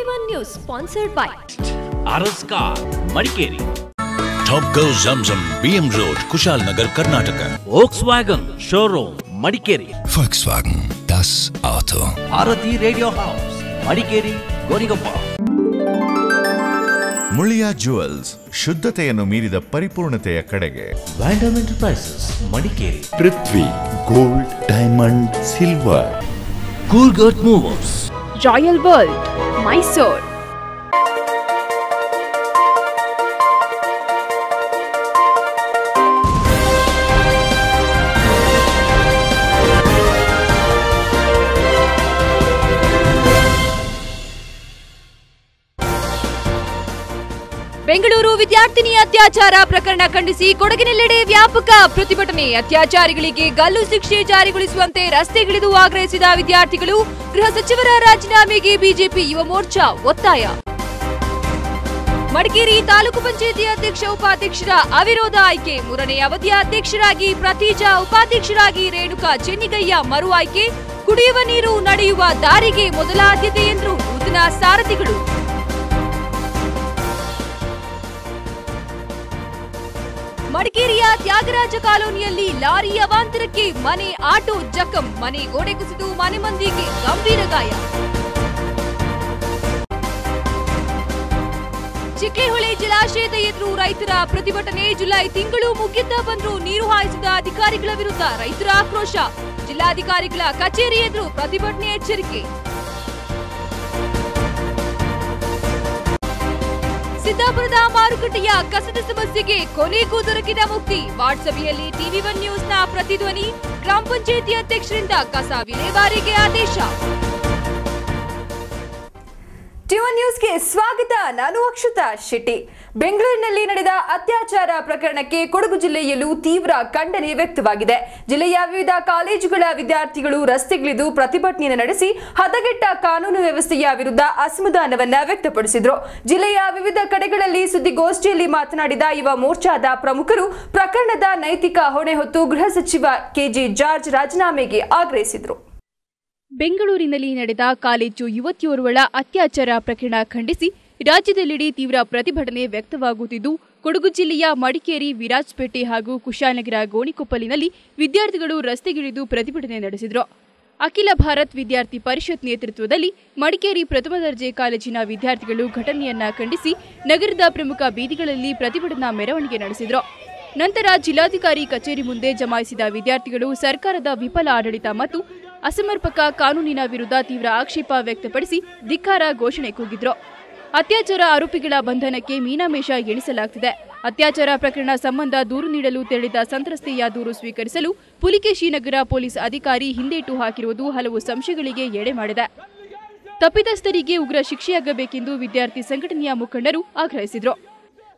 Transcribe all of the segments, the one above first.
TV1 News sponsored by Araska, Madikeri. Top Go Zamzam, BM Road, Kushalnagar, Karnataka. Volkswagen Showroom, Madikeri. Volkswagen, das Auto. Bharati Radio House, Madikeri, Gonigappa. Muliya jewels, ಶುದ್ಧತೆಯನ್ನು ಮೀರಿದ ಪರಿಪೂರ್ಣತೆಯ ಕಡೆಗೆ. Vandam Enterprises, Madikeri. Prithvi gold, diamond, silver. Coolgurt Movers, Royal World, Mysore. Bengaluru ವಿದ್ಯಾರ್ಥಿನಿ ಅತ್ಯಾಚಾರ ಪ್ರಕರಣ ಖಂಡಿಸಿ ಕೊಡಗಿನೆಲ್ಲೆಡೆ ವ್ಯಾಪಕ ಪ್ರತಿಭಟನೆ. ಅತ್ಯಾಚಾರಿಗಳಿಗೆ ಗಲ್ಲು ಶಿಕ್ಷೆ ಜಾರಿಗೊಳಿಸುವಂತೆ ರಸ್ತೆಗಿಳಿದು ಆಗ್ರಹಿಸಿದ ವಿದ್ಯಾರ್ಥಿಗಳು. ಗೃಹ ಸಚಿವರ ರಾಜೀನಾಮೆಗೆ ಬಿಜೆಪಿ ಯುವ ಮೋರ್ಚಾ ಒತ್ತಾಯ. ಮಡಿಕೇರಿ ತಾಲೂಕು ಪಂಚಾಯಿತಿ ಅಧ್ಯಕ್ಷ ಉಪಾಧ್ಯಕ್ಷರ ಅವಿರೋಧ ಆಯ್ಕೆ. 3ನೇ ಅವಧಿಯ ಅಧ್ಯಕ್ಷರಾಗಿ ಪ್ರತೀಜಾ, ಉಪಾಧ್ಯಕ್ಷರಾಗಿ ರೇಣುಕಾ ಚೆನ್ನಿಗಯ್ಯ ಮರು ಆಯ್ಕೆ. ಕುಡಿಯುವ ನೀರು ನಡೆಯುವ ದಾರಿಗೆ ಮೊದಲ ಆದ್ಯತೆ ಎಂದರು ನೂತನ ಸಾರಥಿಗಳು. ಮಡಿಕೇರಿಯ ತ್ಯಾಗರಾಜ ಕಾಲೋನಿಯಲ್ಲಿ ಲಾರಿ ಅವಾಂತರಕ್ಕೆ ಮನೆ ಆಟೋ ಜಖಂ. ಮನೆ ಗೋಡೆ ಕುಸಿದು ಮನೆ ಮಂದಿಗೆ ಗಂಭೀರ ಗಾಯ. ಚಿಕ್ಲೆಹೊಳೆ ಜಲಾಶಯದ ಎದುರು ರೈತರ ಪ್ರತಿಭಟನೆ. ಜುಲೈ ತಿಂಗಳು ಮುಗಿಯುತ್ತಾ ಬಂದರೂ ನೀರು ಹಾಯಿಸಿದ ಅಧಿಕಾರಿಗಳ ವಿರುದ್ಧ ರೈತರ ಆಕ್ರೋಶ. ಜಿಲ್ಲಾಧಿಕಾರಿಗಳ ಕಚೇರಿ ಎದುರು ಪ್ರತಿಭಟನೆ ಎಚ್ಚರಿಕೆ. ಸಿದ್ದಾಪುರದ ಮಾರುಕಟ್ಟೆಯ ಕಸದ ಸಮಸ್ಯೆಗೆ ಕೊನೆಗೂ ದೊರಕಿದ ಮುಕ್ತಿ. ವಾರ್ಡ್ ಸಭೆಯಲ್ಲಿ TV1 ನ್ಯೂಸ್ನ ಪ್ರತಿಧ್ವನಿ. ಗ್ರಾಮ ಪಂಚಾಯಿತಿ ಅಧ್ಯಕ್ಷರಿಂದ ಕಸ ವಿಲೇವಾರಿಗೆ ಆದೇಶ. TV1 ನ್ಯೂಸ್ಗೆ ಸ್ವಾಗತ. ನಾನು ಅಕ್ಷತಾ ಶೆಟ್ಟಿ. ಬೆಂಗಳೂರಿನಲ್ಲಿ ನಡೆದ ಅತ್ಯಾಚಾರ ಪ್ರಕರಣಕ್ಕೆ ಕೊಡಗು ಜಿಲ್ಲೆಯಲ್ಲೂ ತೀವ್ರ ಖಂಡನೆ ವ್ಯಕ್ತವಾಗಿದೆ. ಜಿಲ್ಲೆಯ ವಿವಿಧ ಕಾಲೇಜುಗಳ ವಿದ್ಯಾರ್ಥಿಗಳು ರಸ್ತೆಗಿಳಿದು ಪ್ರತಿಭಟನೆ ನಡೆಸಿ ಹದಗೆಟ್ಟ ಕಾನೂನು ವ್ಯವಸ್ಥೆಯ ವಿರುದ್ಧ ಅಸಮಾಧಾನವನ್ನ ವ್ಯಕ್ತಪಡಿಸಿದರು. ಜಿಲ್ಲೆಯ ವಿವಿಧ ಕಡೆಗಳಲ್ಲಿ ಸುದ್ದಿಗೋಷ್ಠಿಯಲ್ಲಿ ಮಾತನಾಡಿದ ಯುವ ಮೋರ್ಚಾದ ಪ್ರಮುಖರು ಪ್ರಕರಣದ ನೈತಿಕ ಹೊಣೆ ಹೊತ್ತು ಗೃಹ ಸಚಿವ ಕೆಜೆ ಜಾರ್ಜ್ ರಾಜೀನಾಮೆಗೆ ಆಗ್ರಹಿಸಿದರು. ಬೆಂಗಳೂರಿನಲ್ಲಿ ನಡೆದ ಕಾಲೇಜು ಯುವತಿಯೋರ್ವಳ ಅತ್ಯಾಚಾರ ಪ್ರಕರಣ ಖಂಡಿಸಿ ರಾಜ್ಯದೆಲ್ಲೆಡೆ ತೀವ್ರ ಪ್ರತಿಭಟನೆ ವ್ಯಕ್ತವಾಗುತ್ತಿದ್ದು, ಕೊಡಗು ಜಿಲ್ಲೆಯ ಮಡಿಕೇರಿ, ವಿರಾಜಪೇಟೆ ಹಾಗೂ ಕುಶಾಲನಗರ, ಗೋಣಿಕೊಪ್ಪಲಿನಲ್ಲಿ ವಿದ್ಯಾರ್ಥಿಗಳು ರಸ್ತೆಗಿಳಿದು ಪ್ರತಿಭಟನೆ ನಡೆಸಿದರು. ಅಖಿಲ ಭಾರತ್ ವಿದ್ಯಾರ್ಥಿ ಪರಿಷತ್ ನೇತೃತ್ವದಲ್ಲಿ ಮಡಿಕೇರಿ ಪ್ರಥಮ ದರ್ಜೆ ಕಾಲೇಜಿನ ವಿದ್ಯಾರ್ಥಿಗಳು ಘಟನೆಯನ್ನ ಖಂಡಿಸಿ ನಗರದ ಪ್ರಮುಖ ಬೀದಿಗಳಲ್ಲಿ ಪ್ರತಿಭಟನಾ ಮೆರವಣಿಗೆ ನಡೆಸಿದರು. ನಂತರ ಜಿಲ್ಲಾಧಿಕಾರಿ ಕಚೇರಿ ಮುಂದೆ ಜಮಾಯಿಸಿದ ವಿದ್ಯಾರ್ಥಿಗಳು ಸರ್ಕಾರದ ವಿಫಲ ಆಡಳಿತ ಮತ್ತು ಅಸಮರ್ಪಕ ಕಾನೂನಿನ ವಿರುದ್ಧ ತೀವ್ರ ಆಕ್ಷೇಪ ವ್ಯಕ್ತಪಡಿಸಿ ಧಿಕ್ಕಾರ ಘೋಷಣೆ ಕೂಗಿದ್ರು. ಅತ್ಯಾಚಾರ ಆರೋಪಿಗಳ ಬಂಧನಕ್ಕೆ ಮೀನಾಮೇಷ ಎಣಿಸಲಾಗುತ್ತಿದೆ. ಅತ್ಯಾಚಾರ ಪ್ರಕರಣ ಸಂಬಂಧ ದೂರು ನೀಡಲು ತೆರಳಿದ ಸಂತ್ರಸ್ತೆಯ ದೂರು ಸ್ವೀಕರಿಸಲು ಪುಲಿಕೇಶಿ ನಗರ ಪೊಲೀಸ್ ಅಧಿಕಾರಿ ಹಿಂದೇಟು ಹಾಕಿರುವುದು ಹಲವು ಸಂಶಯಗಳಿಗೆ ಎಡೆ ಮಾಡಿದೆ. ತಪ್ಪಿತಸ್ಥರಿಗೆ ಉಗ್ರ ಶಿಕ್ಷೆಯಾಗಬೇಕೆಂದು ವಿದ್ಯಾರ್ಥಿ ಸಂಘಟನೆಯ ಮುಖಂಡರು ಆಗ್ರಹಿಸಿದರು.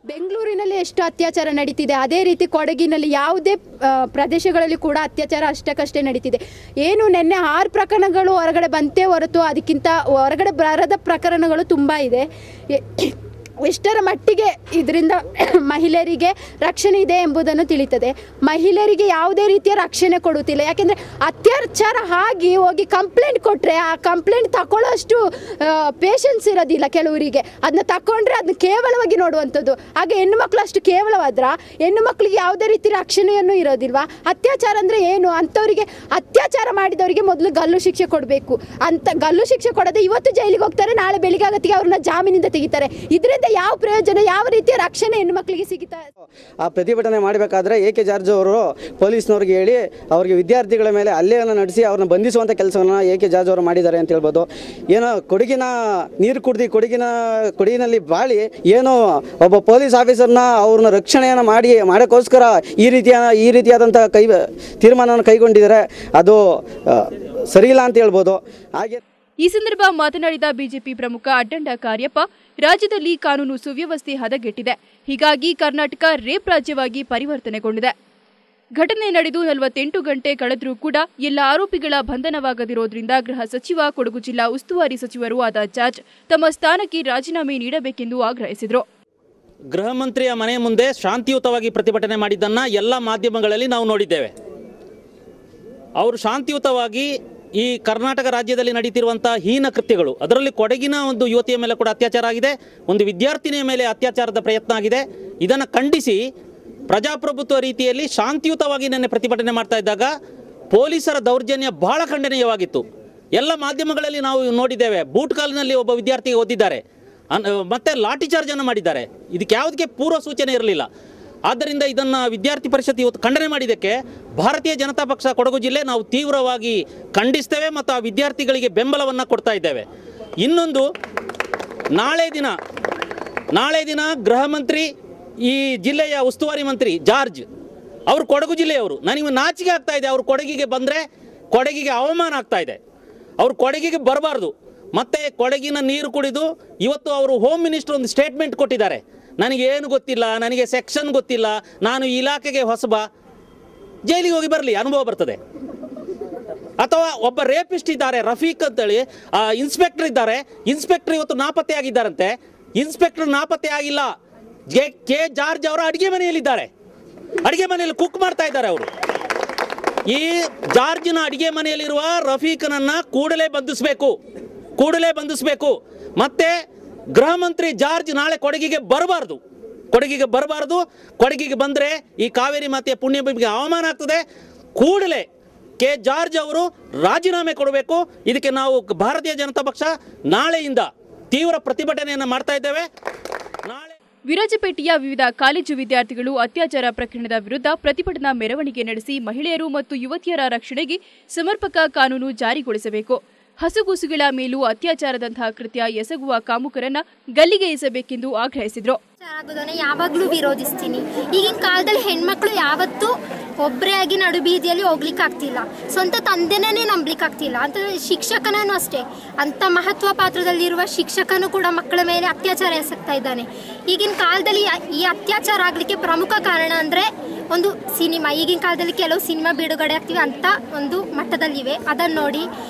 ಬೆಂಗಳೂರಿನಲ್ಲಿ ಎಷ್ಟು ಅತ್ಯಾಚಾರ ನಡೀತಿದೆ, ಅದೇ ರೀತಿ ಕೊಡಗಿನಲ್ಲಿ ಯಾವುದೇ ಪ್ರದೇಶಗಳಲ್ಲಿ ಕೂಡ ಅತ್ಯಾಚಾರ ಅಷ್ಟಕ್ಕಷ್ಟೇ ನಡೀತಿದೆ. ಏನು ನಿನ್ನೆ 6 ಪ್ರಕರಣಗಳು ಹೊರಗಡೆ ಬಂತೇ ಹೊರತು ಅದಕ್ಕಿಂತ ಹೊರಗಡೆ ಬರದ ಪ್ರಕರಣಗಳು ತುಂಬ ಇದೆ. ಎಷ್ಟರ ಮಟ್ಟಿಗೆ ಇದರಿಂದ ಮಹಿಳೆಯರಿಗೆ ರಕ್ಷಣೆ ಇದೆ ಎಂಬುದನ್ನು ತಿಳಿಯುತ್ತದೆ. ಮಹಿಳೆಯರಿಗೆ ಯಾವುದೇ ರೀತಿಯ ರಕ್ಷಣೆ ಕೊಡುತ್ತಿಲ್ಲ. ಯಾಕೆಂದರೆ ಅತ್ಯಾಚಾರ ಆಗಿ ಹೋಗಿ ಕಂಪ್ಲೇಂಟ್ ಕೊಟ್ಟರೆ ಆ ಕಂಪ್ಲೇಂಟ್ ತಗೊಳ್ಳೋಷ್ಟು ಪೇಷನ್ಸ್ ಇರೋದಿಲ್ಲ ಕೆಲವರಿಗೆ. ಅದನ್ನ ತಗೊಂಡ್ರೆ ಅದನ್ನ ಕೇವಲವಾಗಿ ನೋಡುವಂಥದ್ದು. ಹಾಗೆ ಹೆಣ್ಣು ಮಕ್ಕಳು ಅಷ್ಟು ಕೇವಲವಾದ್ರೆ ಹೆಣ್ಣು ಮಕ್ಕಳಿಗೆ ಯಾವುದೇ ರೀತಿ ರಕ್ಷಣೆಯನ್ನು ಇರೋದಿಲ್ವಾ? ಅತ್ಯಾಚಾರ ಅಂದರೆ ಏನು? ಅಂಥವರಿಗೆ ಅತ್ಯಾಚಾರ ಮಾಡಿದವರಿಗೆ ಮೊದಲು ಗಲ್ಲು ಶಿಕ್ಷೆ ಕೊಡಬೇಕು. ಅಂತ ಗಲ್ಲು ಶಿಕ್ಷೆ ಕೊಡದೆ ಇವತ್ತು ಜೈಲಿಗೆ ಹೋಗ್ತಾರೆ, ನಾಳೆ ಬೆಳಿಗ್ಗೆ ಆಗತ್ತಿಗೆ ಅವ್ರನ್ನ ಜಾಮೀನಿಂದ ತೆಗಿತಾರೆ. ಇದರಿಂದ ಯಾವ ಪ್ರಯೋಜನ, ಯಾವ ರೀತಿಯ ರಕ್ಷಣೆ ಹೆಣ್ಣು ಮಕ್ಕಳಿಗೆ ಸಿಗುತ್ತಾ? ಆ ಪ್ರತಿಭಟನೆ ಮಾಡಬೇಕಾದ್ರೆ ಎ ಕೆ ಜಾರ್ಜ್ ಅವರು ಪೊಲೀಸ್ನವ್ರಿಗೆ ಹೇಳಿ ಅವರಿಗೆ ವಿದ್ಯಾರ್ಥಿಗಳ ಮೇಲೆ ಹಲ್ಲೆಯನ್ನು ನಡೆಸಿ ಅವ್ರನ್ನ ಬಂಧಿಸುವಂಥ ಕೆಲಸವನ್ನು ಎ ಕೆ ಜಾರ್ಜ್ ಅವರು ಮಾಡಿದ್ದಾರೆ ಅಂತ ಹೇಳ್ಬೋದು. ಏನೋ ಕೊಡಗಿನ ನೀರು ಕುಡ್ದು ಕೊಡಗಿನಲ್ಲಿ ಬಾಳಿ ಏನೋ ಒಬ್ಬ ಪೊಲೀಸ್ ಆಫೀಸರ್ನ ಅವ್ರನ್ನ ರಕ್ಷಣೆಯನ್ನು ಮಾಡೋಕ್ಕೋಸ್ಕರ ಈ ರೀತಿಯಾದಂಥ ತೀರ್ಮಾನವನ್ನು ಕೈಗೊಂಡಿದ್ದಾರೆ. ಅದು ಸರಿಯಿಲ್ಲ ಅಂತ ಹೇಳ್ಬೋದು. ಹಾಗೆ ಈ ಸಂದರ್ಭ ಮಾತನಾಡಿದ ಬಿಜೆಪಿ ಪ್ರಮುಖ ಅಡ್ಡಂಡ ಕಾರ್ಯಪ್ಪ, ರಾಜ್ಯದಲ್ಲಿ ಕಾನೂನು ಸುವ್ಯವಸ್ಥೆ ಹದಗೆಟ್ಟಿದೆ. ಹೀಗಾಗಿ ಕರ್ನಾಟಕ ರೇಪ್ ರಾಜ್ಯವಾಗಿ ಪರಿವರ್ತನೆಗೊಂಡಿದೆ. ಘಟನೆ ನಡೆದು 48 ಗಂಟೆ ಕಳೆದರೂ ಕೂಡ ಎಲ್ಲ ಆರೋಪಿಗಳ ಬಂಧನವಾಗದಿರೋದ್ರಿಂದ ಗೃಹ ಸಚಿವ, ಕೊಡಗು ಜಿಲ್ಲಾ ಉಸ್ತುವಾರಿ ಸಚಿವರು ಆದ ಜಾರ್ಜ್ ತಮ್ಮ ಸ್ಥಾನಕ್ಕೆ ರಾಜೀನಾಮೆ ನೀಡಬೇಕೆಂದು ಆಗ್ರಹಿಸಿದರು. ಗೃಹ ಮಂತ್ರಿಯ ಮನೆ ಮುಂದೆ ಶಾಂತಿಯುತವಾಗಿ ಪ್ರತಿಭಟನೆ ಮಾಡಿದ್ದನ್ನು ಎಲ್ಲ ಮಾಧ್ಯಮಗಳಲ್ಲಿ ನಾವು ನೋಡಿದ್ದೇವೆ. ಅವರು ಶಾಂತಿಯುತವಾಗಿ ಈ ಕರ್ನಾಟಕ ರಾಜ್ಯದಲ್ಲಿ ನಡೀತಿರುವಂಥ ಹೀನ ಕೃತ್ಯಗಳು, ಅದರಲ್ಲಿ ಕೊಡಗಿನ ಒಂದು ಯುವತಿಯ ಮೇಲೆ ಕೂಡ ಅತ್ಯಾಚಾರ ಆಗಿದೆ, ಒಂದು ವಿದ್ಯಾರ್ಥಿನಿಯ ಮೇಲೆ ಅತ್ಯಾಚಾರದ ಪ್ರಯತ್ನ ಆಗಿದೆ. ಇದನ್ನು ಖಂಡಿಸಿ ಪ್ರಜಾಪ್ರಭುತ್ವ ರೀತಿಯಲ್ಲಿ ಶಾಂತಿಯುತವಾಗಿ ನಿನ್ನೆ ಪ್ರತಿಭಟನೆ ಮಾಡ್ತಾ ಇದ್ದಾಗ ಪೊಲೀಸರ ದೌರ್ಜನ್ಯ ಬಹಳ ಖಂಡನೀಯವಾಗಿತ್ತು. ಎಲ್ಲ ಮಾಧ್ಯಮಗಳಲ್ಲಿ ನಾವು ನೋಡಿದ್ದೇವೆ. ಬೂಟ್ ಕಾಲಿನಲ್ಲಿ ಒಬ್ಬ ವಿದ್ಯಾರ್ಥಿಗೆ ಒದ್ದಿದ್ದಾರೆ, ಮತ್ತೆ ಲಾಠಿ ಚಾರ್ಜನ್ನು ಮಾಡಿದ್ದಾರೆ. ಇದಕ್ಕೆ ಯಾವುದಕ್ಕೆ ಪೂರ್ವ ಸೂಚನೆ ಇರಲಿಲ್ಲ. ಆದ್ದರಿಂದ ಇದನ್ನು ವಿದ್ಯಾರ್ಥಿ ಪರಿಷತ್ ಇವತ್ತು ಖಂಡನೆ ಮಾಡಿದ್ದಕ್ಕೆ ಭಾರತೀಯ ಜನತಾ ಪಕ್ಷ ಕೊಡಗು ಜಿಲ್ಲೆ ನಾವು ತೀವ್ರವಾಗಿ ಖಂಡಿಸ್ತೇವೆ ಮತ್ತು ಆ ವಿದ್ಯಾರ್ಥಿಗಳಿಗೆ ಬೆಂಬಲವನ್ನು ಕೊಡ್ತಾ ಇದ್ದೇವೆ. ಇನ್ನೊಂದು, ನಾಳೆ ದಿನ ಗೃಹ ಮಂತ್ರಿ, ಈ ಜಿಲ್ಲೆಯ ಉಸ್ತುವಾರಿ ಮಂತ್ರಿ ಜಾರ್ಜ್ ಅವರು ಕೊಡಗು ಜಿಲ್ಲೆಯವರು. ನನಗೆ ನಾಚಿಕೆ ಆಗ್ತಾ ಇದೆ. ಅವರು ಕೊಡಗಿಗೆ ಬಂದರೆ ಕೊಡಗಿಗೆ ಅವಮಾನ ಆಗ್ತಾ ಇದೆ. ಅವರು ಕೊಡಗಿಗೆ ಬರಬಾರ್ದು. ಮತ್ತು ಕೊಡಗಿನ ನೀರು ಕುಡಿದು ಇವತ್ತು ಅವರು ಹೋಮ್ ಮಿನಿಸ್ಟರ್ ಒಂದು ಸ್ಟೇಟ್ಮೆಂಟ್ ಕೊಟ್ಟಿದ್ದಾರೆ, ನನಗೇನು ಗೊತ್ತಿಲ್ಲ, ನನಗೆ ಸೆಕ್ಷನ್ ಗೊತ್ತಿಲ್ಲ, ನಾನು ಇಲಾಖೆಗೆ ಹೊಸಬ. ಜೈಲಿಗೆ ಹೋಗಿ ಬರಲಿ, ಅನುಭವ ಬರ್ತದೆ. ಅಥವಾ ಒಬ್ಬ ರೇಪಿಸ್ಟ್ ಇದ್ದಾರೆ ರಫೀಕ್ ಅಂತೇಳಿ, ಇನ್ಸ್ಪೆಕ್ಟರ್ ಇದ್ದಾರೆ, ಇನ್ಸ್ಪೆಕ್ಟರ್ ಇವತ್ತು ನಾಪತ್ತೆ ಆಗಿದ್ದಾರಂತೆ. ಇನ್ಸ್ಪೆಕ್ಟರ್ ನಾಪತ್ತೆ ಆಗಿಲ್ಲ, ಕೆ ಜಾರ್ಜ್ ಅವರ ಅಡುಗೆ ಮನೆಯಲ್ಲಿದ್ದಾರೆ, ಅಡುಗೆ ಮನೆಯಲ್ಲಿ ಕುಕ್ ಮಾಡ್ತಾ ಇದ್ದಾರೆ ಅವರು. ಈ ಜಾರ್ಜ್ನ ಅಡುಗೆ ಮನೆಯಲ್ಲಿರುವ ರಫೀಕನನ್ನು ಕೂಡಲೇ ಬಂಧಿಸಬೇಕು. ಮತ್ತೆ ಗೃಹ ಮಂತ್ರಿ ಜಾರ್ಜ್ ನಾಳೆ ಕೊಡಗಿಗೆ ಬರಬಾರ್ದು. ಕೊಡಗಿಗೆ ಬಂದರೆ ಈ ಕಾವೇರಿ ಮಾತೆಯ ಪುಣ್ಯಭೂಮಿಗೆ ಅವಮಾನ ಆಗ್ತದೆ. ಕೂಡಲೇ ಕೆ ಜಾರ್ಜ್ ಅವರು ರಾಜೀನಾಮೆ ಕೊಡಬೇಕು. ಇದಕ್ಕೆ ನಾವು ಭಾರತೀಯ ಜನತಾ ಪಕ್ಷ ನಾಳೆಯಿಂದ ತೀವ್ರ ಪ್ರತಿಭಟನೆಯನ್ನು ಮಾಡ್ತಾ ಇದ್ದೇವೆ. ವಿರಾಜಪೇಟೆಯ ವಿವಿಧ ಕಾಲೇಜು ವಿದ್ಯಾರ್ಥಿಗಳು ಅತ್ಯಾಚಾರ ಪ್ರಕರಣದ ವಿರುದ್ಧ ಪ್ರತಿಭಟನಾ ಮೆರವಣಿಗೆ ನಡೆಸಿ ಮಹಿಳೆಯರು ಮತ್ತು ಯುವತಿಯರ ರಕ್ಷಣೆಗೆ ಸಮರ್ಪಕ ಕಾನೂನು ಜಾರಿಗೊಳಿಸಬೇಕು, ಹಸುಗೂಸುಗಳ ಮೇಲೂ ಅತ್ಯಾಚಾರದಂತಹ ಕೃತ್ಯ ಎಸಗುವ ಕಾಮುಕರನ್ನ ಗಲ್ಲಿಗೆ ಇಸಬೇಕೆಂದು ಆಗ್ರಹಿಸಿದರು. ಯಾವಾಗಲೂ ವಿರೋಧಿಸ್ತೀನಿ. ಈಗಿನ ಕಾಲದಲ್ಲಿ ಹೆಣ್ಮಕ್ಳು ಯಾವತ್ತೂ ಒಬ್ಬರೇ ಆಗಿ ನಡು ಬೀದಿಯಲ್ಲಿ ಹೋಗ್ಲಿಕ್ಕೆ ಆಗ್ತಿಲ್ಲ, ಸ್ವಂತ ತಂದೆನೇ ನಂಬಲಿಕ್ಕೆ ಆಗ್ತಿಲ್ಲ. ಅಂತ ಶಿಕ್ಷಕನೂ ಅಷ್ಟೇ, ಅಂತ ಮಹತ್ವ ಪಾತ್ರದಲ್ಲಿರುವ ಶಿಕ್ಷಕನೂ ಕೂಡ ಮಕ್ಕಳ ಮೇಲೆ ಅತ್ಯಾಚಾರ ಎಸಗ್ತಾ ಇದ್ದಾನೆ. ಈಗಿನ ಕಾಲದಲ್ಲಿ ಈ ಅತ್ಯಾಚಾರ ಆಗಲಿಕ್ಕೆ ಪ್ರಮುಖ ಕಾರಣ ಅಂದರೆ ಒಂದು ಸಿನಿಮಾ. ಈಗಿನ ಕಾಲದಲ್ಲಿ ಕೆಲವು ಸಿನಿಮಾ ಬಿಡುಗಡೆ ಆಗ್ತಿವೆ ಅಂತ ಒಂದು ಮಟ್ಟದಲ್ಲಿವೆ, ಅದನ್ನು ನೋಡಿ.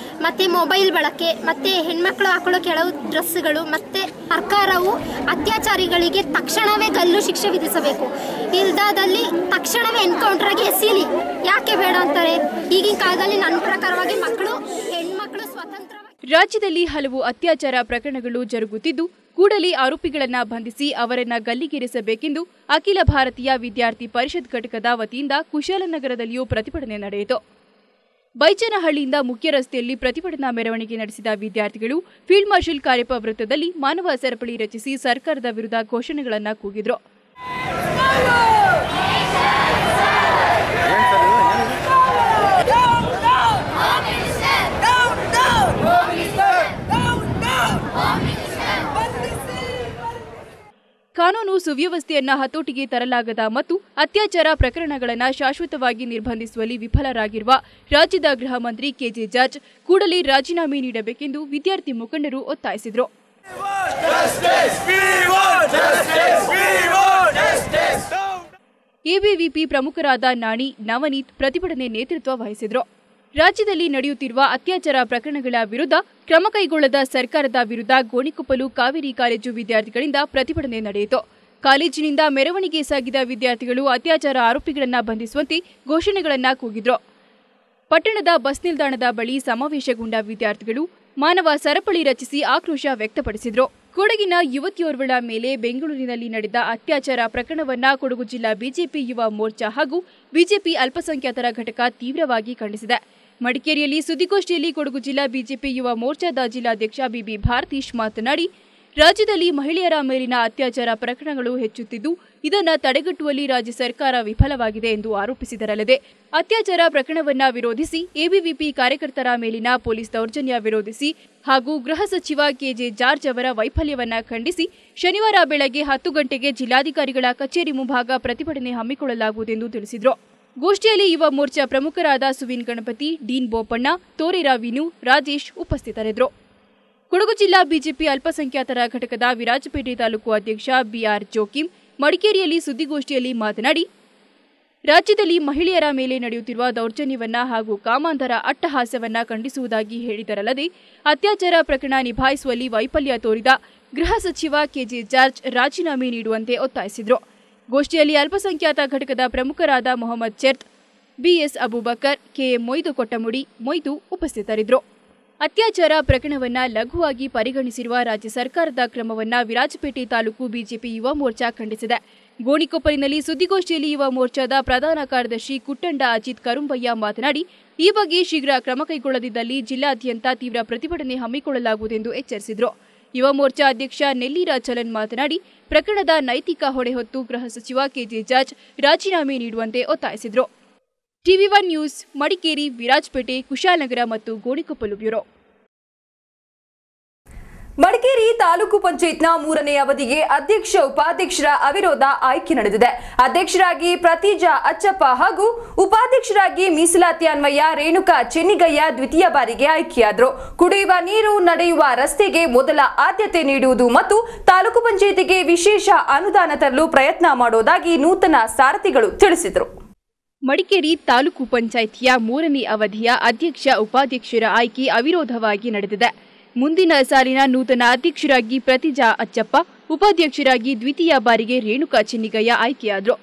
ಮತ್ತು ಮೊಬೈಲ್ ಬಳಕೆ, ಮತ್ತು ಹೆಣ್ಮಕ್ಳು ಹಾಕೊಳ್ಳೋ ಕೆಲವು ಡ್ರೆಸ್ಗಳು, ಮತ್ತು ಸರ್ಕಾರವು ಅತ್ಯಾಚಾರಿಗಳಿಗೆ ತಕ್ಷಣವೇ ಗಲ್ಲು ಶಿಕ್ಷೆ ವಿಧಿಸಬೇಕು. ಇಲ್ದಾದಲ್ಲಿ ತಕ್ಷಣವೇ ಎನ್ಕೌಂಟರ್ ಆಗಿ ಎಸೀಲಿ. ಯಾಕೆ ಬೇಡ ಅಂತಾರೆ? ಈಗಿನ ಕಾಲದಲ್ಲಿ ನನ್ನ ಪ್ರಕಾರವಾಗಿ ಹೆಣ್ಮಕ್ಳು ಸ್ವತಂತ್ರ. ರಾಜ್ಯದಲ್ಲಿ ಹಲವು ಅತ್ಯಾಚಾರ ಪ್ರಕರಣಗಳು ಜರುಗುತ್ತಿದ್ದು, ಕೂಡಲೇ ಆರೋಪಿಗಳನ್ನು ಬಂಧಿಸಿ ಅವರನ್ನ ಗಲ್ಲಿಗೇರಿಸಬೇಕೆಂದು ಅಖಿಲ ಭಾರತೀಯ ವಿದ್ಯಾರ್ಥಿ ಪರಿಷತ್ ಘಟಕದ ವತಿಯಿಂದ ಕುಶಾಲನಗರದಲ್ಲಿಯೂ ಪ್ರತಿಭಟನೆ ನಡೆಯಿತು. ಬೈಚನಹಳ್ಳಿಯಿಂದ ಮುಖ್ಯ ರಸ್ತೆಯಲ್ಲಿ ಪ್ರತಿಭಟನಾ ಮೆರವಣಿಗೆ ನಡೆಸಿದ ವಿದ್ಯಾರ್ಥಿಗಳು ಫೀಲ್ಡ್ ಮಾರ್ಷಲ್ ಕಾರ್ಯಪ್ಪ ವೃತ್ತದಲ್ಲಿ ಮಾನವ ಸರಪಳಿ ರಚಿಸಿ ಸರ್ಕಾರದ ವಿರುದ್ಧ ಘೋಷಣೆಗಳನ್ನು ಕೂಗಿದರು. ಕಾನೂನು ಸುವ್ಯವಸ್ಥೆಯನ್ನ ಹತೋಟಿಗೆ ತರಲಾಗದ ಮತ್ತು ಅತ್ಯಾಚಾರ ಪ್ರಕರಣಗಳನ್ನು ಶಾಶ್ವತವಾಗಿ ನಿರ್ಬಂಧಿಸುವಲ್ಲಿ ವಿಫಲರಾಗಿರುವ ರಾಜ್ಯದ ಗೃಹ ಮಂತ್ರಿ ಕೆಜೆ ಜಾರ್ಜ್ ಕೂಡಲೇ ರಾಜೀನಾಮೆ ನೀಡಬೇಕೆಂದು ವಿದ್ಯಾರ್ಥಿ ಮುಖಂಡರು ಒತ್ತಾಯಿಸಿದರು. ಎಬಿವಿಪಿ ಪ್ರಮುಖರಾದ ನಾಣಿ, ನವನೀತ್ ಪ್ರತಿಭಟನೆ ನೇತೃತ್ವ ವಹಿಸಿದರು. ರಾಜ್ಯದಲ್ಲಿ ನಡೆಯುತ್ತಿರುವ ಅತ್ಯಾಚಾರ ಪ್ರಕರಣಗಳ ವಿರುದ್ಧ ಕ್ರಮ ಕೈಗೊಳ್ಳದ ಸರ್ಕಾರದ ವಿರುದ್ಧ ಗೋಣಿಕೊಪ್ಪಲು ಕಾವೇರಿ ಕಾಲೇಜು ವಿದ್ಯಾರ್ಥಿಗಳಿಂದ ಪ್ರತಿಭಟನೆ ನಡೆಯಿತು. ಕಾಲೇಜಿನಿಂದ ಮೆರವಣಿಗೆ ಸಾಗಿದ ವಿದ್ಯಾರ್ಥಿಗಳು ಅತ್ಯಾಚಾರ ಆರೋಪಿಗಳನ್ನು ಬಂಧಿಸುವಂತೆ ಘೋಷಣೆಗಳನ್ನು ಕೂಗಿದರು. ಪಟ್ಟಣದ ಬಸ್ ನಿಲ್ದಾಣದ ಬಳಿ ಸಮಾವೇಶಗೊಂಡ ವಿದ್ಯಾರ್ಥಿಗಳು ಮಾನವ ಸರಪಳಿ ರಚಿಸಿ ಆಕ್ರೋಶ ವ್ಯಕ್ತಪಡಿಸಿದರು. ಕೊಡಗಿನ ಯುವತಿಯೋರ್ವಳ ಮೇಲೆ ಬೆಂಗಳೂರಿನಲ್ಲಿ ನಡೆದ ಅತ್ಯಾಚಾರ ಪ್ರಕರಣವನ್ನ ಕೊಡಗು ಜಿಲ್ಲಾ ಬಿಜೆಪಿ ಯುವ ಮೋರ್ಚಾ ಹಾಗೂ ಬಿಜೆಪಿ ಅಲ್ಪಸಂಖ್ಯಾತರ ಘಟಕ ತೀವ್ರವಾಗಿ ಖಂಡಿಸಿದೆ. ಮಡಿಕೇರಿಯಲ್ಲಿ ಸುದ್ದಿಗೋಷ್ಠಿಯಲ್ಲಿ ಕೊಡಗು ಜಿಲ್ಲಾ ಬಿಜೆಪಿ ಯುವ ಮೋರ್ಚಾದ ಜಿಲ್ಲಾಧ್ಯಕ್ಷ ಬಿಬಿ ಭಾರತೀಶ್ ಮಾತನಾಡಿ, ರಾಜ್ಯದಲ್ಲಿ ಮಹಿಳೆಯರ ಮೇಲಿನ ಅತ್ಯಾಚಾರ ಪ್ರಕರಣಗಳು ಹೆಚ್ಚುತ್ತಿದ್ದು, ಇದನ್ನು ತಡೆಗಟ್ಟುವಲ್ಲಿ ರಾಜ್ಯ ಸರ್ಕಾರ ವಿಫಲವಾಗಿದೆ ಎಂದು ಆರೋಪಿಸಿದರಲ್ಲದೆ ಅತ್ಯಾಚಾರ ಪ್ರಕರಣವನ್ನ ವಿರೋಧಿಸಿ ಎಬಿವಿಪಿ ಕಾರ್ಯಕರ್ತರ ಮೇಲಿನ ಪೊಲೀಸ್ ದೌರ್ಜನ್ಯ ವಿರೋಧಿಸಿ ಹಾಗೂ ಗೃಹ ಸಚಿವ ಕೆಜೆ ಜಾರ್ಜ್ ಅವರ ವೈಫಲ್ಯವನ್ನ ಖಂಡಿಸಿ ಶನಿವಾರ ಬೆಳಗ್ಗೆ 10 ಗಂಟೆಗೆ ಜಿಲ್ಲಾಧಿಕಾರಿಗಳ ಕಚೇರಿ ಮುಂಭಾಗ ಪ್ರತಿಭಟನೆ ಹಮ್ಮಿಕೊಳ್ಳಲಾಗುವುದೆಂದು ತಿಳಿಸಿದರು. ಗೋಷ್ಠಿಯಲ್ಲಿ ಯುವ ಮೋರ್ಚಾ ಪ್ರಮುಖರಾದ ಸುವಿನ್ ಗಣಪತಿ, ಡೀನ್ ಬೋಪಣ್ಣ, ತೋರೇರಾ ವಿನು, ರಾಜೇಶ್ ಉಪಸ್ಥಿತರಿದ್ದರು. ಕೊಡಗು ಜಿಲ್ಲಾ ಬಿಜೆಪಿ ಅಲ್ಪಸಂಖ್ಯಾತರ ಘಟಕದ ವಿರಾಜಪೇಟೆ ತಾಲೂಕು ಅಧ್ಯಕ್ಷ ಬಿಆರ್ ಜೋಕಿಂ ಮಡಿಕೇರಿಯಲ್ಲಿ ಸುದ್ದಿಗೋಷ್ಠಿಯಲ್ಲಿ ಮಾತನಾಡಿ, ರಾಜ್ಯದಲ್ಲಿ ಮಹಿಳೆಯರ ಮೇಲೆ ನಡೆಯುತ್ತಿರುವ ದೌರ್ಜನ್ಯವನ್ನ ಹಾಗೂ ಕಾಮಾಂಧರ ಅಟ್ಟಹಾಸವನ್ನ ಖಂಡಿಸುವುದಾಗಿ ಹೇಳಿದರಲ್ಲದೆ ಅತ್ಯಾಚಾರ ಪ್ರಕರಣ ನಿಭಾಯಿಸುವಲ್ಲಿ ವೈಫಲ್ಯ ತೋರಿದ ಗೃಹ ಸಚಿವ ಕೆಜೆ ಜಾರ್ಜ್ ರಾಜೀನಾಮೆ ನೀಡುವಂತೆ ಒತ್ತಾಯಿಸಿದರು. ಗೋಷ್ಠಿಯಲ್ಲಿ ಅಲ್ಪಸಂಖ್ಯಾತ ಘಟಕದ ಪ್ರಮುಖರಾದ ಮೊಹಮ್ಮದ್ ಚೆರ್ತ್, ಬಿಎಸ್ ಅಬೂಬಕರ್, ಕೆಎಂ ಮೊಯ್ದು ಕೊಟ್ಟಮುಡಿ ಮೊಯ್ದು ಉಪಸ್ಥಿತರಿದ್ದರು. ಅತ್ಯಾಚಾರ ಪ್ರಕರಣವನ್ನ ಲಘುವಾಗಿ ಪರಿಗಣಿಸಿರುವ ರಾಜ್ಯ ಸರ್ಕಾರದ ಕ್ರಮವನ್ನ ವಿರಾಜಪೇಟೆ ತಾಲೂಕು ಬಿಜೆಪಿ ಯುವ ಮೋರ್ಚಾ ಖಂಡಿಸಿದೆ. ಗೋಣಿಕೊಪ್ಪಲಿನಲ್ಲಿ ಸುದ್ದಿಗೋಷ್ಠಿಯಲ್ಲಿ ಯುವ ಮೋರ್ಚಾದ ಪ್ರಧಾನ ಕಾರ್ಯದರ್ಶಿ ಕುಟ್ಟಂಡ ಅಜಿತ್ ಕರುಂಬಯ್ಯ ಮಾತನಾಡಿ, ಈ ಬಗ್ಗೆ ಶೀಘ್ರ ಕ್ರಮ ಕೈಗೊಳ್ಳದಿದ್ದಲ್ಲಿ ಜಿಲ್ಲಾದ್ಯಂತ ತೀವ್ರ ಪ್ರತಿಭಟನೆ ಹಮ್ಮಿಕೊಳ್ಳಲಾಗುವುದೆಂದು ಎಚ್ಚರಿಸಿದರು. ಯುವ ಮೋರ್ಚಾ ಅಧ್ಯಕ್ಷ ನೆಲ್ಲೀರ ಚಲನ್ ಮಾತನಾಡಿ, ಪ್ರಕರಣದ ನೈತಿಕ ಹೊಣೆ ಹೊತ್ತು ಗೃಹ ಸಚಿವ ಕೆಜೆ ಜಾರ್ಜ್ ರಾಜೀನಾಮೆ ನೀಡುವಂತೆ ಒತ್ತಾಯಿಸಿದರು. ಟಿವಿ1 ನ್ಯೂಸ್, ಮಡಿಕೇರಿ, ವಿರಾಜಪೇಟೆ, ಕುಶಾಲನಗರ ಮತ್ತು ಗೋಣಿಕೊಪ್ಪಲು ಬ್ಯೂರೋ. ಮಡಿಕೇರಿ ತಾಲೂಕು ಪಂಚಾಯತ್ನ 3ನೇ ಅವಧಿಗೆ ಅಧ್ಯಕ್ಷ ಉಪಾಧ್ಯಕ್ಷರ ಅವಿರೋಧ ಆಯ್ಕೆ ನಡೆದಿದೆ. ಅಧ್ಯಕ್ಷರಾಗಿ ಪ್ರತಿಜಾ ಅಚ್ಚಪ್ಪ ಹಾಗೂ ಉಪಾಧ್ಯಕ್ಷರಾಗಿ ಮೀಸಲಾತಿ ಅನ್ವಯ ರೇಣುಕಾ ಚೆನ್ನಿಗಯ್ಯ ದ್ವಿತೀಯ ಬಾರಿಗೆ ಆಯ್ಕೆಯಾದರು. ಕುಡಿಯುವ ನೀರು, ನಡೆಯುವ ರಸ್ತೆಗೆ ಮೊದಲ ಆದ್ಯತೆ ನೀಡುವುದು ಮತ್ತು ತಾಲೂಕು ಪಂಚಾಯತಿಗೆ ವಿಶೇಷ ಅನುದಾನ ತರಲು ಪ್ರಯತ್ನ ಮಾಡುವುದಾಗಿ ನೂತನ ಸಾರಥಿಗಳು ತಿಳಿಸಿದರು. ಮಡಿಕೇರಿ ತಾಲೂಕು ಪಂಚಾಯಿತಿಯ 3ನೇ ಅವಧಿಯ ಅಧ್ಯಕ್ಷ ಉಪಾಧ್ಯಕ್ಷರ ಆಯ್ಕೆ ಅವಿರೋಧವಾಗಿ ನಡೆದಿದೆ. ಮುಂದಿನ ಸಾಲಿನ ನೂತನ ಅಧ್ಯಕ್ಷರಾಗಿ ಪ್ರತಿಜಾ ಅಚ್ಚಪ್ಪ, ಉಪಾಧ್ಯಕ್ಷರಾಗಿ ದ್ವಿತೀಯ ಬಾರಿಗೆ ರೇಣುಕಾ ಚೆನ್ನಿಗಯ್ಯ ಆಯ್ಕೆಯಾದರು.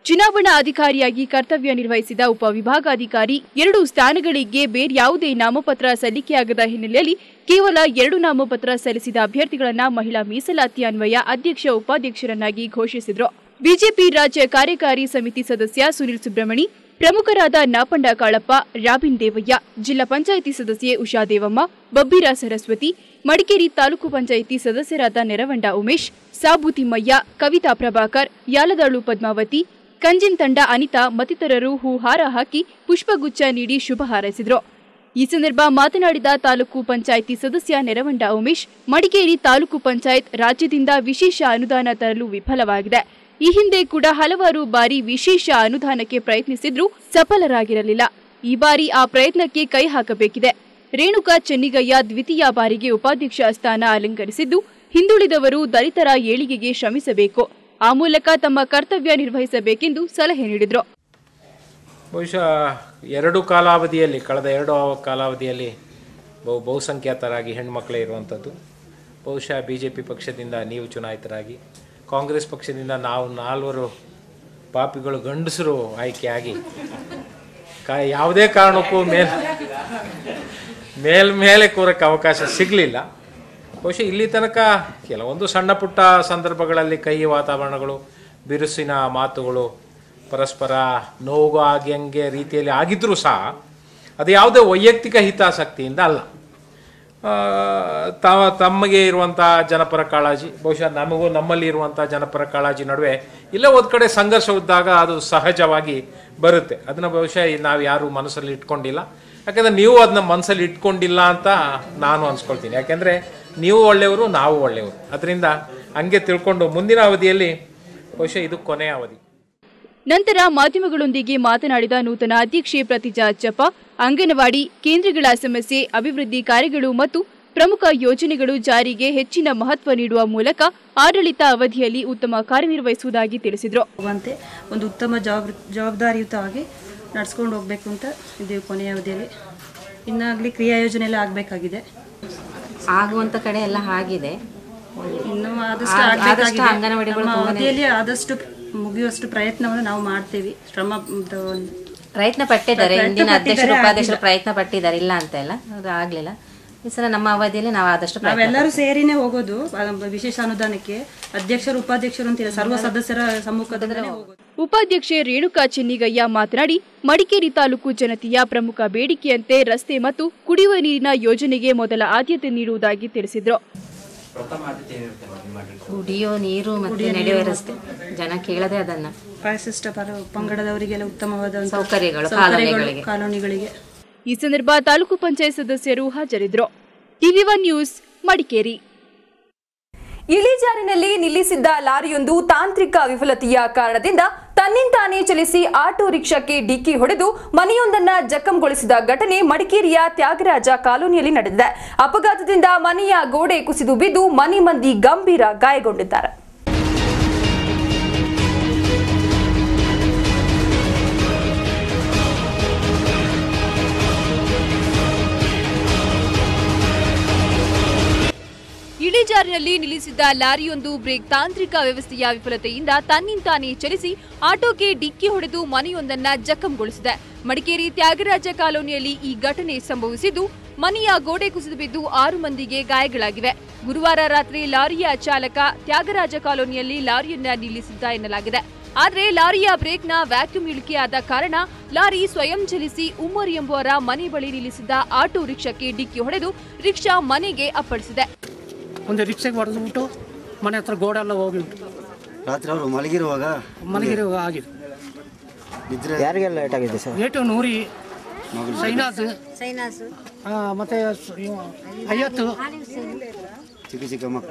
ಚುನಾವಣಾ ಅಧಿಕಾರಿಯಾಗಿ ಕರ್ತವ್ಯ ನಿರ್ವಹಿಸಿದ ಉಪವಿಭಾಗಾಧಿಕಾರಿ 2 ಸ್ಥಾನಗಳಿಗೆ ಬೇರ್ಯಾವುದೇ ನಾಮಪತ್ರ ಸಲ್ಲಿಕೆಯಾಗದ ಹಿನ್ನೆಲೆಯಲ್ಲಿ ಕೇವಲ 2 ನಾಮಪತ್ರ ಸಲ್ಲಿಸಿದ ಅಭ್ಯರ್ಥಿಗಳನ್ನು ಮಹಿಳಾ ಮೀಸಲಾತಿ ಅನ್ವಯ ಅಧ್ಯಕ್ಷ ಉಪಾಧ್ಯಕ್ಷರನ್ನಾಗಿ ಘೋಷಿಸಿದರು. ಬಿಜೆಪಿ ರಾಜ್ಯ ಕಾರ್ಯಕಾರಿ ಸಮಿತಿ ಸದಸ್ಯ ಸುನಿಲ್ ಸುಬ್ರಹ್ಮಣಿ, ಪ್ರಮುಖರಾದ ನಾಪಂಡ ಕಾಳಪ್ಪ, ರಾಬಿನ್ ದೇವಯ್ಯ, ಜಿಲ್ಲಾ ಪಂಚಾಯಿತಿ ಸದಸ್ಯೆ ಉಷಾ ದೇವಮ್ಮ, ಬಬ್ಬಿರಾ ಸರಸ್ವತಿ, ಮಡಿಕೇರಿ ತಾಲೂಕು ಪಂಚಾಯಿತಿ ಸದಸ್ಯರಾದ ನೆರವಂಡ ಉಮೇಶ್, ಸಾಬು ತಿಮ್ಮಯ್ಯ, ಕವಿತಾ ಪ್ರಭಾಕರ್, ಯಾಲದಾಳು ಪದ್ಮಾವತಿ, ಕಂಜಿನ್ ತಂಡ ಅನಿತಾ ಮತ್ತಿತರರು ಹೂಹಾರ ಹಾಕಿ ಪುಷ್ಪಗುಚ್ಛ ನೀಡಿ ಶುಭ ಹಾರೈಸಿದರು. ಈ ಸಂದರ್ಭ ಮಾತನಾಡಿದ ತಾಲೂಕು ಪಂಚಾಯಿತಿ ಸದಸ್ಯ ನೆರವಂಡ ಉಮೇಶ್, ಮಡಿಕೇರಿ ತಾಲೂಕು ಪಂಚಾಯತ್ ರಾಜ್ಯದಿಂದ ವಿಶೇಷ ಅನುದಾನ ತರಲು ವಿಫಲವಾಗಿದೆ. ಈ ಹಿಂದೆ ಕೂಡ ಹಲವಾರು ಬಾರಿ ವಿಶೇಷ ಅನುದಾನಕ್ಕೆ ಪ್ರಯತ್ನಿಸಿದ್ರೂ ಸಫಲರಾಗಿರಲಿಲ್ಲ. ಈ ಬಾರಿ ಆ ಪ್ರಯತ್ನಕ್ಕೆ ಕೈ ಹಾಕಬೇಕಿದೆ. ರೇಣುಕಾ ಚೆನ್ನಿಗಯ್ಯ ದ್ವಿತೀಯ ಬಾರಿಗೆ ಉಪಾಧ್ಯಕ್ಷ ಸ್ಥಾನ ಅಲಂಕರಿಸಿದ್ದು, ಹಿಂದುಳಿದವರು ದಲಿತರ ಏಳಿಗೆಗೆ ಶ್ರಮಿಸಬೇಕು, ಆ ಮೂಲಕ ತಮ್ಮ ಕರ್ತವ್ಯ ನಿರ್ವಹಿಸಬೇಕೆಂದು ಸಲಹೆ ನೀಡಿದರು. ಬಹುಶಃ 2 ಕಾಲಾವಧಿಯಲ್ಲಿ ಕಳೆದ 2 ಕಾಲಾವಧಿಯಲ್ಲಿ ಬಹುಸಂಖ್ಯಾತರಾಗಿ ಹೆಣ್ಮಕ್ಳೇ ಇರುವಂಥದ್ದು. ಬಹುಶಃ BJP ಪಕ್ಷದಿಂದ ನೀವು ಚುನಾಯಿತರಾಗಿ, ಕಾಂಗ್ರೆಸ್ ಪಕ್ಷದಿಂದ ನಾವು 4 ಪಾಪಿಗಳು ಗಂಡಸರು ಆಯ್ಕೆಯಾಗಿ ಯಾವುದೇ ಕಾರಣಕ್ಕೂ ಮೇಲೆ ಕೂರಕ್ಕೆ ಅವಕಾಶ ಸಿಗಲಿಲ್ಲ. ಬಹುಶಃ ಇಲ್ಲಿ ತನಕ ಕೆಲವೊಂದು ಸಣ್ಣ ಪುಟ್ಟ ಸಂದರ್ಭಗಳಲ್ಲಿ ಕಹಿ ವಾತಾವರಣಗಳು, ಬಿರುಸಿನ ಮಾತುಗಳು, ಪರಸ್ಪರ ನೋವು ಹಂಗೆ ರೀತಿಯಲ್ಲಿ ಆಗಿದ್ರೂ ಸಹ ಅದು ಯಾವುದೇ ವೈಯಕ್ತಿಕ ಹಿತಾಸಕ್ತಿಯಿಂದ ಅಲ್ಲ. ತಮಗೆ ಇರುವಂಥ ಜನಪರ ಕಾಳಜಿ, ಬಹುಶಃ ನಮಗೂ ನಮ್ಮಲ್ಲಿ ಇರುವಂಥ ಜನಪರ ಕಾಳಜಿ ನಡುವೆ ಇಲ್ಲ ಒಂದು ಕಡೆ ಸಂಘರ್ಷವಿದ್ದಾಗ ಅದು ಸಹಜವಾಗಿ ಬರುತ್ತೆ. ಅದನ್ನು ಬಹುಶಃ ನಾವು ಯಾರು ಮನಸ್ಸಲ್ಲಿ ಇಟ್ಕೊಂಡಿಲ್ಲ. ಯಾಕೆಂದರೆ ನೀವು ಅದನ್ನ ಮನಸ್ಸಲ್ಲಿ ಇಟ್ಕೊಂಡಿಲ್ಲ ಅಂತ ನಾನು ಅನ್ಸ್ಕೊಳ್ತೀನಿ. ಯಾಕೆಂದರೆ ನೀವು ಒಳ್ಳೆಯವರು, ನಾವು ಒಳ್ಳೆಯವರು. ಅದರಿಂದ ಹಂಗೆ ತಿಳ್ಕೊಂಡು ಮುಂದಿನ ಅವಧಿಯಲ್ಲಿ ಬಹುಶಃ ಇದು ಕೊನೆಯ ಅವಧಿ. ನಂತರ ಮಾಧ್ಯಮಗಳೊಂದಿಗೆ ಮಾತನಾಡಿದ ನೂತನ ಅಧ್ಯಕ್ಷೆ ಪ್ರತಿಜಾ ಅಚ್ಚಪ್ಪ, ಅಂಗನವಾಡಿ ಕೇಂದ್ರಗಳ ಸಮಸ್ಯೆ, ಅಭಿವೃದ್ಧಿ ಕಾರ್ಯಗಳು ಮತ್ತು ಪ್ರಮುಖ ಯೋಜನೆಗಳು ಜಾರಿಗೆ ಹೆಚ್ಚಿನ ಮಹತ್ವ ನೀಡುವ ಮೂಲಕ ಆಡಳಿತ ಅವಧಿಯಲ್ಲಿ ಉತ್ತಮ ಕಾರ್ಯನಿರ್ವಹಿಸುವುದಾಗಿ ತಿಳಿಸಿದರು. ಒಂದು ಉತ್ತಮ ಜವಾಬ್ದಾರಿಯುತವಾಗಿ ನಡೆಸ್ಕೊಂಡು ಹೋಗಬೇಕು ಅಂತ ಇದ್ದೇವೆ. ಕೊನೆಯ ಅವಧಿಯಲ್ಲಿ ಇನ್ನಾಗಲಿ ಕ್ರಿಯಾ ಯೋಜನೆ ಎಲ್ಲ ಆಗಬೇಕಾಗಿದೆ. ಆಗುವಂಥ ಕಡೆ ಎಲ್ಲ ಆಗಿದೆ. ಇನ್ನು ಅವಧಿಯಲ್ಲಿ ಆದಷ್ಟು ಮುಗಿಯುವಷ್ಟು ಪ್ರಯತ್ನವನ್ನು ನಾವು ಮಾಡ್ತೇವೆ. ಪ್ರಯತ್ನ ಪಟ್ಟಿದ್ದಾರೆ, ಹಿಂದಿನ ಅಧ್ಯಕ್ಷರು ಉಪಾಧ್ಯಕ್ಷರು ಪ್ರಯತ್ನ ಪಟ್ಟಿದ್ದಾರೆ, ಇಲ್ಲ ಅಂತ ಇಲ್ಲ, ಅದು ಆಗ್ಲಿಲ್ಲ. ಈ ಸಲ ನಮ್ಮ ಅವಧಿಯಲ್ಲಿ ನಾವು ಆದಷ್ಟು ನಾವೆಲ್ಲರೂ ಸೇರಿನೇ ಹೋಗೋದು. ವಿಶೇಷ ಅನುದಾನಕ್ಕೆ ಅಧ್ಯಕ್ಷರು ಉಪಾಧ್ಯಕ್ಷರು ಅಂತಿಲ್ಲ, ಸರ್ವ ಸದಸ್ಯರ ಸಮ್ಮುಖದಲ್ಲೇ ಹೋಗೋದು. ಉಪಾಧ್ಯಕ್ಷೆ ರೇಣುಕಾ ಚೆನ್ನಿಗಯ್ಯ ಮಾತನಾಡಿ, ಮಡಿಕೇರಿ ತಾಲೂಕು ಜನತೆಯ ಪ್ರಮುಖ ಬೇಡಿಕೆಯಂತೆ ರಸ್ತೆ ಮತ್ತು ಕುಡಿಯುವ ನೀರಿನ ಯೋಜನೆಗೆ ಮೊದಲ ಆದ್ಯತೆ ನೀಡುವುದಾಗಿ ತಿಳಿಸಿದರು. ಕುಡಿಯೋ ನೀರು ಮತ್ತು ನಡೆಯುವ ರಸ್ತೆ ಜನ ಕೇಳದೆ ಅದನ್ನ ಪರಿಶಿಷ್ಟ ಪಂಗಡದವರಿಗೆಲ್ಲ ಉತ್ತಮವಾದ ಸೌಕರ್ಯಗಳು ಕಾಲೋನಿಗಳಿಗೆ. ಈ ಸಂದರ್ಭ ತಾಲೂಕು ಪಂಚಾಯತ್ ಸದಸ್ಯರು ಹಾಜರಿದ್ದರು. ಟಿವಿ1 ನ್ಯೂಸ್, ಮಡಿಕೇರಿ. ಇಳಿಜಾರಿನಲ್ಲಿ ನಿಲ್ಲಿಸಿದ್ದ ಲಾರಿಯೊಂದು ತಾಂತ್ರಿಕ ವಿಫಲತೆಯ ಕಾರಣದಿಂದ ತನ್ನಿಂತಾನೇ ಚಲಿಸಿ ಆಟೋ ರಿಕ್ಷಾಕ್ಕೆ ಡಿಕ್ಕಿ ಹೊಡೆದು ಮನೆಯೊಂದನ್ನ ಜಖಂಗೊಳಿಸಿದ ಘಟನೆ ಮಡಿಕೇರಿಯ ತ್ಯಾಗರಾಜ ಕಾಲೋನಿಯಲ್ಲಿ ನಡೆದಿದೆ. ಅಪಘಾತದಿಂದ ಮನೆಯ ಗೋಡೆ ಕುಸಿದು ಬಿದ್ದು ಮನೆ ಮಂದಿ ಗಂಭೀರ ಗಾಯಗೊಂಡಿದ್ದಾರೆ. ಇಳಿಜಾರಿನಲ್ಲಿ ನಿಲ್ಲಿಸಿದ್ದ ಲಾರಿಯೊಂದು ಬ್ರೇಕ್ ತಾಂತ್ರಿಕ ವ್ಯವಸ್ಥೆಯ ವಿಫಲತೆಯಿಂದ ತನ್ನಿಂತಾನೇ ಚಲಿಸಿ ಆಟೋಗೆ ಡಿಕ್ಕಿ ಹೊಡೆದು ಮನೆಯೊಂದನ್ನ ಜಖಂಗೊಳಿಸಿದೆ. ಮಡಿಕೇರಿ ತ್ಯಾಗರಾಜ ಕಾಲೋನಿಯಲ್ಲಿ ಈ ಘಟನೆ ಸಂಭವಿಸಿದ್ದು, ಮನೆಯ ಗೋಡೆ ಕುಸಿದು ಬಿದ್ದು 6 ಮಂದಿಗೆ ಗಾಯಗಳಾಗಿವೆ. ಗುರುವಾರ ರಾತ್ರಿ ಲಾರಿಯ ಚಾಲಕ ತ್ಯಾಗರಾಜ ಕಾಲೋನಿಯಲ್ಲಿ ಲಾರಿಯನ್ನ ನಿಲ್ಲಿಸಿದ್ದ ಎನ್ನಲಾಗಿದೆ. ಆದರೆ ಲಾರಿಯ ಬ್ರೇಕ್ನ ವ್ಯಾಕ್ಯೂಮ್ ಇಳಿಕೆಯಾದ ಕಾರಣ ಲಾರಿ ಸ್ವಯಂ ಚಲಿಸಿ ಉಮ್ಮರ್ ಎಂಬುವರ ಮನೆ ಬಳಿ ನಿಲ್ಲಿಸಿದ್ದ ಆಟೋ ರಿಕ್ಷಾಕ್ಕೆ ಡಿಕ್ಕಿ ಹೊಡೆದು ರಿಕ್ಷಾ ಮನೆಗೆ ಅಪ್ಪಳಿಸಿದೆ. ಒಂದು ರಿಕ್ಷಾಗೆ ಹೊಡೆದ್ಬಿಟ್ಟು ಮನೆ ಹತ್ರ ಗೋಡೆ ಎಲ್ಲ ಹೋಗಿಬಿಟ್ಟು ರಾತ್ರಿ ಅವರು ಮಲಗಿರುವಾಗ ಆಗಿದೆ. ಯಾರಿಗೆಲ್ಲ ಏಟ್ ಆಗಿದೆ ಸರ್? ಏಟು ನೂರಿ, ಸೈನಾಸ್ ಮತ್ತೆ ಅಯ್ಯತ್ತು,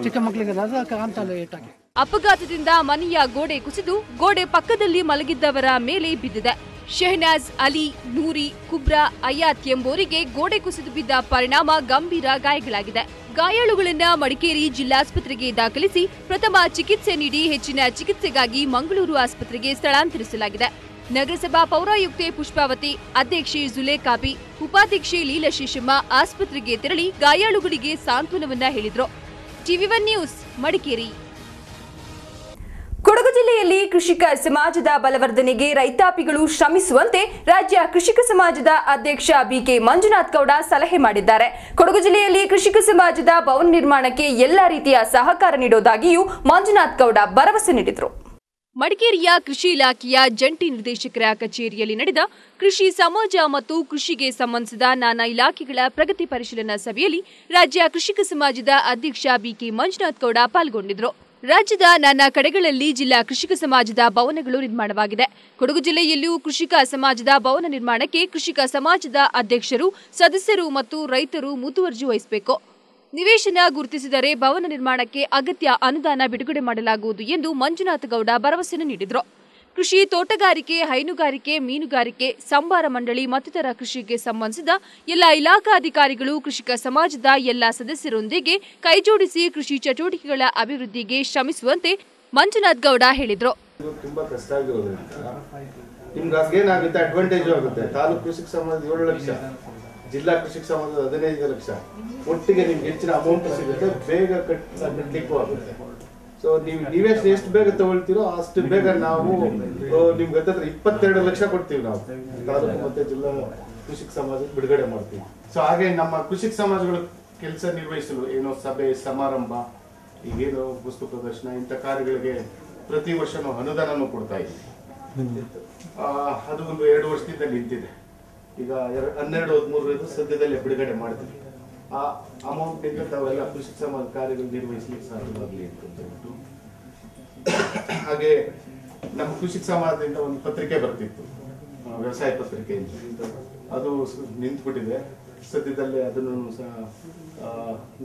ಚಿಕ್ಕ ಮಕ್ಕಳಿಗೆ ಕಾಣ್ತಲ್ಲ ಏಟಾಗಿ. ಅಪಘಾತದಿಂದ ಮನೆಯ ಗೋಡೆ ಕುಸಿದು ಗೋಡೆ ಪಕ್ಕದಲ್ಲಿ ಮಲಗಿದ್ದವರ ಮೇಲೆ ಬಿದ್ದಿದೆ. ಶೆಹನಾಜ್, ಅಲಿ, ನೂರಿ, ಕುಬ್ರಾ, ಅಯಾತ್ ಎಂಬುವರಿಗೆ ಗೋಡೆ ಕುಸಿದು ಬಿದ್ದ ಪರಿಣಾಮ ಗಂಭೀರ ಗಾಯಗಳಾಗಿದೆ. ಗಾಯಾಳುಗಳನ್ನ ಮಡಿಕೇರಿ ಜಿಲ್ಲಾಸ್ಪತ್ರೆಗೆ ದಾಖಲಿಸಿ ಪ್ರಥಮ ಚಿಕಿತ್ಸೆ ನೀಡಿ ಹೆಚ್ಚಿನ ಚಿಕಿತ್ಸೆಗಾಗಿ ಮಂಗಳೂರು ಆಸ್ಪತ್ರೆಗೆ ಸ್ಥಳಾಂತರಿಸಲಾಗಿದೆ. ನಗರಸಭಾ ಪೌರಾಯುಕ್ತೆ ಪುಷ್ಪಾವತಿ, ಅಧ್ಯಕ್ಷೆ ಜುಲೇಖಾಬಿ, ಉಪಾಧ್ಯಕ್ಷೆ ಲೀಲಾಶೇಷಮ್ಮ ಆಸ್ಪತ್ರೆಗೆ ತೆರಳಿ ಗಾಯಾಳುಗಳಿಗೆ ಸಾಂತ್ವನವನ್ನ ಹೇಳಿದ್ರು. ಟಿವಿ1 ನ್ಯೂಸ್ ಮಡಿಕೇರಿ. ಕೊಡಗು ಜಿಲ್ಲೆಯಲ್ಲಿ ಕೃಷಿಕ ಸಮಾಜದ ಬಲವರ್ಧನೆಗೆ ರೈತಾಪಿಗಳು ಶ್ರಮಿಸುವಂತೆ ರಾಜ್ಯ ಕೃಷಿಕ ಸಮಾಜದ ಅಧ್ಯಕ್ಷ ಬಿಕೆ ಮಂಜುನಾಥ್ ಗೌಡ ಸಲಹೆ ಮಾಡಿದ್ದಾರೆ. ಕೊಡಗು ಜಿಲ್ಲೆಯಲ್ಲಿ ಕೃಷಿಕ ಸಮಾಜದ ಭವನ ನಿರ್ಮಾಣಕ್ಕೆ ಎಲ್ಲಾ ರೀತಿಯ ಸಹಕಾರ ನೀಡುವುದಾಗಿಯೂ ಮಂಜುನಾಥ್ ಗೌಡ ಭರವಸೆ ನೀಡಿದರು. ಮಡಿಕೇರಿಯ ಕೃಷಿ ಇಲಾಖೆಯ ಜಂಟಿ ನಿರ್ದೇಶಕರ ಕಚೇರಿಯಲ್ಲಿ ನಡೆದ ಕೃಷಿ ಸಮಾಜ ಮತ್ತು ಕೃಷಿಗೆ ಸಂಬಂಧಿಸಿದ ನಾನಾ ಇಲಾಖೆಗಳ ಪ್ರಗತಿ ಪರಿಶೀಲನಾ ಸಭೆಯಲ್ಲಿ ರಾಜ್ಯ ಕೃಷಿಕ ಸಮಾಜದ ಅಧ್ಯಕ್ಷ ಬಿಕೆ ಮಂಜುನಾಥ್ ಗೌಡ ಪಾಲ್ಗೊಂಡಿದ್ದರು. ರಾಜ್ಯದ ನಾನಾ ಕಡೆಗಳಲ್ಲಿ ಜಿಲ್ಲಾ ಕೃಷಿಕ ಸಮಾಜದ ಭವನಗಳು ನಿರ್ಮಾಣವಾಗಿದೆ. ಕೊಡಗು ಜಿಲ್ಲೆಯಲ್ಲೂ ಕೃಷಿಕ ಸಮಾಜದ ಭವನ ನಿರ್ಮಾಣಕ್ಕೆ ಕೃಷಿಕ ಸಮಾಜದ ಅಧ್ಯಕ್ಷರು, ಸದಸ್ಯರು ಮತ್ತು ರೈತರು ಮುತುವರ್ಜಿ ವಹಿಸಬೇಕು. ನಿವೇಶನ ಗುರುತಿಸಿದರೆ ಭವನ ನಿರ್ಮಾಣಕ್ಕೆ ಅಗತ್ಯ ಅನುದಾನ ಬಿಡುಗಡೆ ಮಾಡಲಾಗುವುದು ಎಂದು ಮಂಜುನಾಥ ಗೌಡ ಭರವಸೆ ನೀಡಿದರು. ಕೃಷಿ, ತೋಟಗಾರಿಕೆ, ಹೈನುಗಾರಿಕೆ, ಮೀನುಗಾರಿಕೆ, ಸಂಬಾರ ಮಂಡಳಿ ಮತ್ತಿತರ ಕೃಷಿಗೆ ಸಂಬಂಧಿಸಿದ ಎಲ್ಲ ಇಲಾಖಾಧಿಕಾರಿಗಳು ಕೃಷಿಕ ಸಮಾಜದ ಎಲ್ಲ ಸದಸ್ಯರೊಂದಿಗೆ ಕೈಜೋಡಿಸಿ ಕೃಷಿ ಚಟುವಟಿಕೆಗಳ ಅಭಿವೃದ್ಧಿಗೆ ಶ್ರಮಿಸುವಂತೆ ಮಂಜುನಾಥ್ ಗೌಡ ಹೇಳಿದರು. ತುಂಬಾ ಕಷ್ಟ ಆಗಿರೋದ್ರಿಂದ ನಿಮ್ಗೆ ಏನಾಗುತ್ತೆ, ಅಡ್ವಾಂಟೇಜ್ ಆಗುತ್ತೆ. ತಾಲೂಕು ಕೃಷಿಕ ಸಮಾಜ 7 ಲಕ್ಷ, ಜಿಲ್ಲಾ ಕೃಷಿಕ ಸಮಾಜ 15 ಲಕ್ಷ, ಒಟ್ಟಿಗೆ ನಿಮ್ಗೆ ಹೆಚ್ಚಿನ ಅಮೌಂಟ್ ಸಿಗುತ್ತೆ, ಬೇಗ ಕಟ್ಟಲಿಕ್ಕೂ ಆಗುತ್ತೆ. ಸೊ ನೀವೇ ಎಷ್ಟು ಬೇಗ ತಗೊಳ್ತೀರೋ ಅಷ್ಟು ಬೇಗ ನಾವು ನಿಮ್ಗೆ 22 ಲಕ್ಷ ಕೊಡ್ತೀವಿ ನಾವು ತಾಲೂಕು ಮತ್ತೆ ಜಿಲ್ಲಾ ಕೃಷಿಕ ಸಮಾಜ ಬಿಡುಗಡೆ ಮಾಡ್ತೀವಿ. ಸೊ ಹಾಗೆ ನಮ್ಮ ಕೃಷಿಕ ಸಮಾಜಗಳು ಕೆಲಸ ನಿರ್ವಹಿಸಲು ಏನೋ ಸಭೆ ಸಮಾರಂಭ, ಈಗೇನು ವಸ್ತು ಪ್ರದರ್ಶನ ಇಂಥ ಕಾರ್ಯಗಳಿಗೆ ಪ್ರತಿ ವರ್ಷ ನಾವು ಅನುದಾನನೂ ಕೊಡ್ತಾ ಇದ್ದೀವಿ. ಅದು ಒಂದು 2 ವರ್ಷದಿಂದ ನಿಂತಿದೆ. ಈಗ 12-13 ಸದ್ಯದಲ್ಲೇ ಬಿಡುಗಡೆ ಮಾಡ್ತೀವಿ. ಆ ಅಮೌಂಟ್ ಇಂದ ತಾವೆಲ್ಲ ಕೃಷಿ ಸಮಾಜ ಕಾರ್ಯಗಳು ನಿರ್ವಹಿಸಲಿಕ್ಕೆ ಸಾಧ್ಯವಾಗಲಿ ಅಂತ ಹೇಳ್ಬಿಟ್ಟು. ಹಾಗೆ ನಮ್ಮ ಕೃಷಿ ಸಮಾಜದಿಂದ ಒಂದು ಪತ್ರಿಕೆ ಬರ್ತಿತ್ತು, ವ್ಯವಸಾಯ ಪತ್ರಿಕೆ ಅಂತ, ಅದು ನಿಂತ್ಬಿಟ್ಟಿದೆ. ಸದ್ಯದಲ್ಲೇ ಅದನ್ನು ಸಹ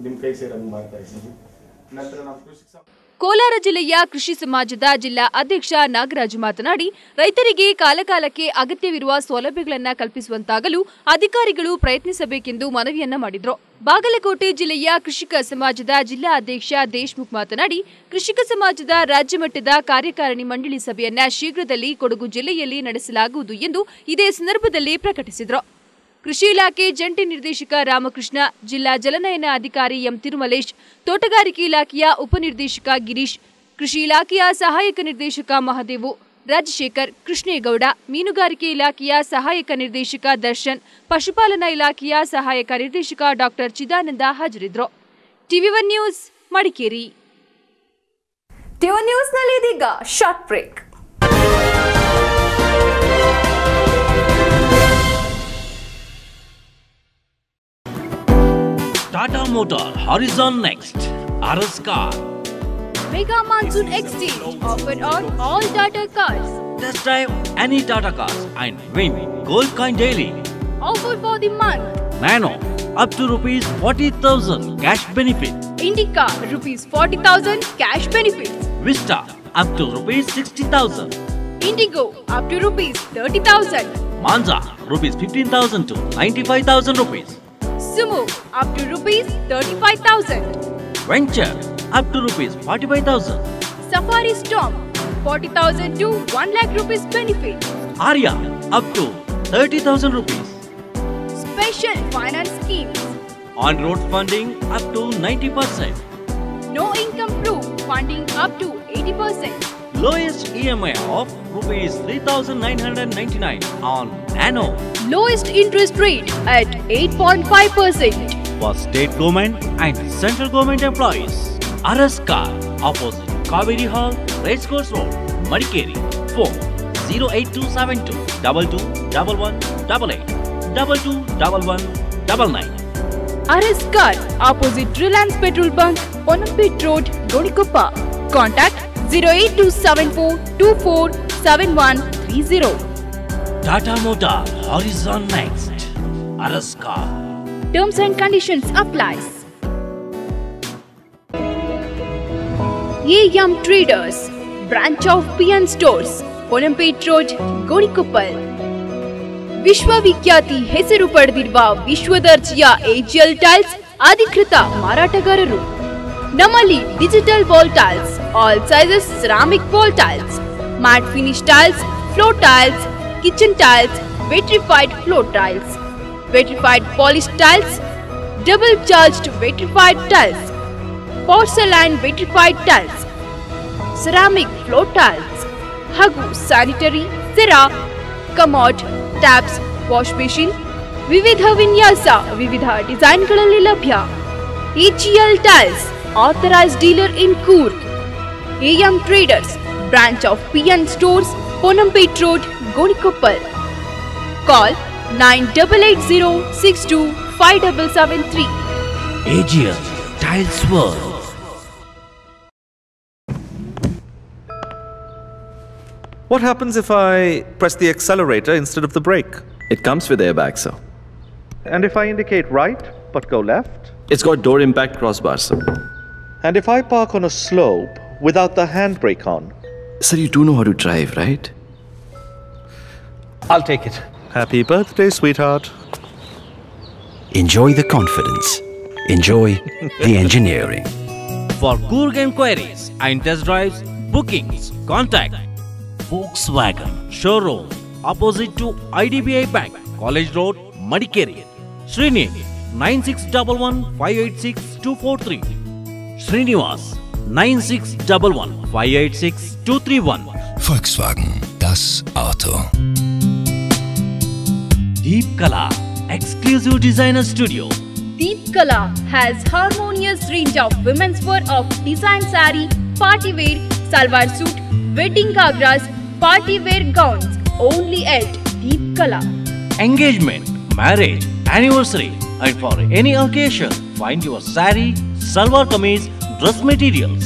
ನಿಮ್ಮ ಕೈ ಸೇರಂಗ್ ಮಾಡ್ತಾ ಇದ್ದೀವಿ. ನಂತರ ನಮ್ಮ ಕೃಷಿ ಕೋಲಾರ ಜಿಲ್ಲೆಯ ಕೃಷಿ ಸಮಾಜದ ಜಿಲ್ಲಾ ಅಧ್ಯಕ್ಷ ನಾಗರಾಜು ಮಾತನಾಡಿ, ರೈತರಿಗೆ ಕಾಲಕಾಲಕ್ಕೆ ಅಗತ್ಯವಿರುವ ಸೌಲಭ್ಯಗಳನ್ನು ಕಲ್ಪಿಸುವಂತಾಗಲು ಅಧಿಕಾರಿಗಳು ಪ್ರಯತ್ನಿಸಬೇಕೆಂದು ಮನವಿಯನ್ನ ಮಾಡಿದರು. ಬಾಗಲಕೋಟೆ ಜಿಲ್ಲೆಯ ಕೃಷಿಕ ಸಮಾಜದ ಜಿಲ್ಲಾ ಅಧ್ಯಕ್ಷ ದೇಶ್ಮುಖ್ ಮಾತನಾಡಿ, ಕೃಷಿಕ ಸಮಾಜದ ರಾಜ್ಯ ಮಟ್ಟದ ಕಾರ್ಯಕಾರಿಣಿ ಮಂಡಳಿ ಸಭೆಯನ್ನ ಶೀಘ್ರದಲ್ಲಿ ಕೊಡಗು ಜಿಲ್ಲೆಯಲ್ಲಿ ನಡೆಸಲಾಗುವುದು ಎಂದು ಇದೇ ಸಂದರ್ಭದಲ್ಲಿ ಪ್ರಕಟಿಸಿದರು. ಕೃಷಿ ಇಲಾಖೆ ಜಂಟಿ ನಿರ್ದೇಶಕ ರಾಮಕೃಷ್ಣ, ಜಿಲ್ಲಾ ಜಲನಯನ ಅಧಿಕಾರಿ ಎಂ ತಿರುಮಲೇಶ್, ತೋಟಗಾರಿಕೆ ಇಲಾಖೆಯ ಉಪನಿರ್ದೇಶಕ ಗಿರೀಶ್, ಕೃಷಿ ಇಲಾಖೆಯ ಸಹಾಯಕ ನಿರ್ದೇಶಕ ಮಹದೇವು, ರಾಜಶೇಖರ್, ಕೃಷ್ಣೇಗೌಡ, ಮೀನುಗಾರಿಕೆ ಇಲಾಖೆಯ ಸಹಾಯಕ ನಿರ್ದೇಶಕ ದರ್ಶನ್, ಪಶುಪಾಲನಾ ಇಲಾಖೆಯ ಸಹಾಯಕ ನಿರ್ದೇಶಕ ಡಾಕ್ಟರ್ ಚಿದಾನಂದ ಹಾಜರಿದ್ದರು. ಟಿವಿ1 ನ್ಯೂಸ್ ಮಡಿಕೇರಿ. ಟಿವಿ1 ನ್ಯೂಸ್ನಲ್ಲಿ ಇದೀಗ short break. Tata Motor Horizon Next RS Car. Mega Monsoon Exchange offer on all Tata cars. Test drive any Tata cars and win gold coin daily. Offer for the month. Nano up to rupees 40,000 cash benefit. Indica rupees 40,000 cash benefits. Vista up to rupees 60,000. Indigo up to rupees 30,000. Manza rupees 15,000 to 95,000 rupees. Sumo up to rupees 35,000. Venture up to rupees 45,000. Safari Storm 40,000 to 1 lakh rupees benefit. Arya up to 30,000 rupees. Special finance schemes. On road funding up to 90%. funding up to 80%. Lowest EMI of rupees 3,999 on Nano. Lowest interest rate at 8.5%. For state government and central government employees. Aras Car, opposite Kaveri Hall, Racecourse Road, Madikeri. Phone 08272 221188 221199. Aras Car, opposite Reliance Petrol Bunk, Ponampet Road, Gonikoppa. Contact 08274 247130. Tata Motor Horizon Next. Aras Car. Terms and conditions applies. AM Traders, branch of PN Stores, Ponampet Road, Gonikuppal. ವಿಶ್ವವಿಖ್ಯಾತಿ ಹೆಸರು ಪಡೆದಿರುವ ವಿಶ್ವದರ್ಜೆಯ AGL tiles ಅಧಿಕೃತ ಮಾರಾಟಗಾರರು. ನಮ್ಮಲ್ಲಿ digital wall tiles, all sizes ceramic wall tiles, matte finish tiles, floor tiles, kitchen tiles, vitrified floor tiles, vitrified polish tiles, double charged vitrified tiles, porcelain vitrified tiles, ceramic floor tiles ಹಾಗೂ sanitary, Cera, commode, taps, wash basin, ವಿವಿಧ ವಿನ್ಯಾಸ, ವಿವಿಧ ಡಿಸೈನ್ಗಳಲ್ಲಿ ಲಭ್ಯ. AGL tiles, authorised dealer in Coorg. AM traders, branch of PN stores, Ponampet Road, Gonikuppal. Call 9880625773. AGL Tiles World. What happens if I press the accelerator instead of the brake? It comes with airbags, sir. And if I indicate right but go left? It's got door impact crossbars, sir. And if I park on a slope without the handbrake on? Sir, you do know how to drive, right? I'll take it. Happy birthday, sweetheart. Enjoy the confidence. Enjoy the engineering. For Coorg enquiries and test drives, bookings, contact Volkswagen Showroom, opposite to IDBI Bank, College Road, Madikeri. Srini 9611586243. Srinivas 9611586231. Volkswagen, das Auto. Deep Kala Exclusive Designer Studio. Deep Kala has harmonious range of women's wear of design saree, party wear, salwar suit, wedding gagras, party wear gowns. Only at Deep Kala. Engagement, marriage, anniversary, and for any occasion, find your saree, salwar kameez, dress materials.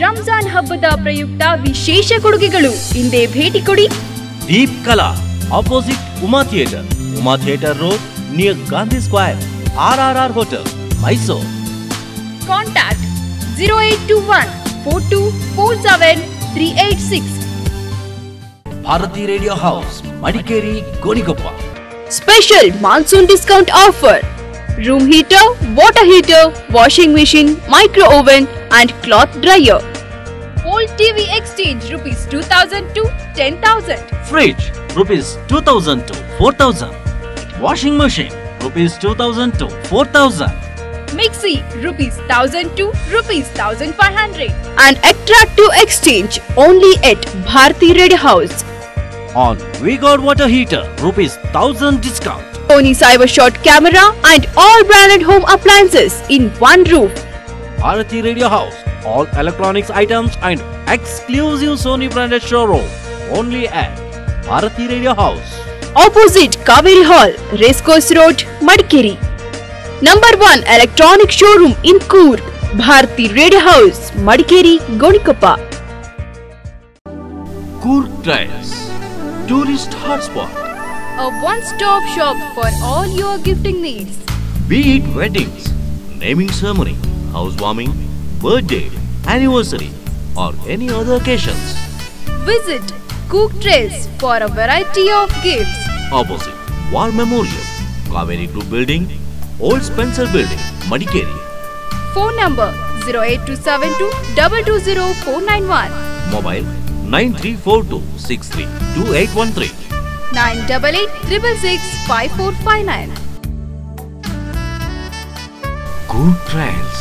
Ramzan ಹಬ್ಬದ ಪ್ರಯುಕ್ತ ವಿಶೇಷ ಕೊಡುಗೆಗಳು. ಹಿಂದೆ ಭೇಟಿ ಕೊಡಿ. Deep Kala, opposite Uma Theatre, Uma Theatre Road, near Gandhi Square, RRR Hotel, Mysore. Contact 0821 4247386. Bharati Radio House, Madikeri, Gonikuppal. Special monsoon discount offer. Room heater, water heater, washing machine, micro oven and cloth dryer. Old TV exchange rupees 2000 to 10,000. Fridge rupees 2000 to 4000. Washing machine rupees 2000 to 4000. Mixie rupees 1000 to rupees 1500. And attractive exchange only at Bharati Red House. On We Got Water Heater rupees 1000 discount. Sony CyberShot camera and all branded home appliances in one roof. Bharati Radio House, all electronics items and exclusive Sony branded showroom. Only at Bharati Radio House. Opposite Kaveri Hall, Racecourse Road, Madikeri. Number 1 electronic showroom in Coorg, Bharati Radio House, Madikeri, Gonikoppa. Coorg Tiles, tourist hotspot. A one-stop shop for all your gifting needs. Be it weddings, naming ceremony, housewarming, birthday, anniversary, or any other occasions. Visit Coorg Trails for a variety of gifts. Opposite War Memorial, Kaveri Group Building, Old Spencer Building, Madikeri. Phone number 08272 220491. Mobile 9342632813. 988-666-5459. Coorg Trails,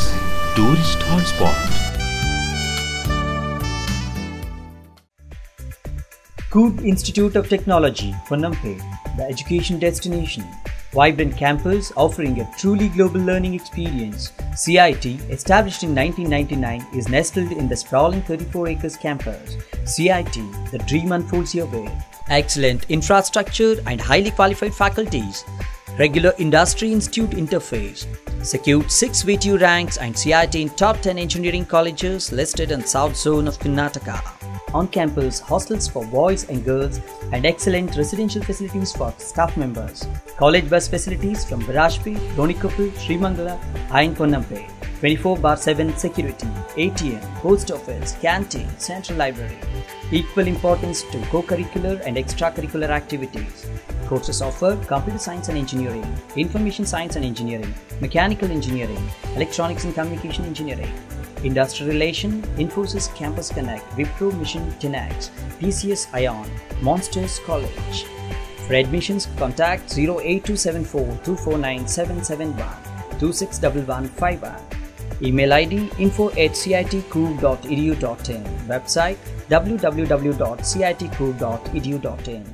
tourist hotspot. Coorg Institute of Technology, Ponnampe, the education destination. Vibrant campus offering a truly global learning experience. CIT, established in 1999, is nestled in the sprawling 34 acres campus. CIT, the dream unfolds your way. Excellent infrastructure and highly qualified faculties. Regular industry-institute interface. Secured 6 VTU ranks and CIT in top 10 engineering colleges listed in South Zone of Karnataka. On-campus hostels for boys and girls and excellent residential facilities for staff members. College bus facilities from Barashpe, Donikopil, Srimangala and Ponnampe. 24/7 security, ATM, post office, canteen, central library. Equal importance to co-curricular and extracurricular activities. Courses offer computer science and engineering, information science and engineering, mechanical engineering, electronics and communication engineering, industrial relation, Infosys Campus Connect, Wipro Mission 10X, TCS Ion, Monsters College. For admissions, contact 08274 249 771 261151. Email ID info@citcoorg.edu.in. Website www.citcoorg.edu.in.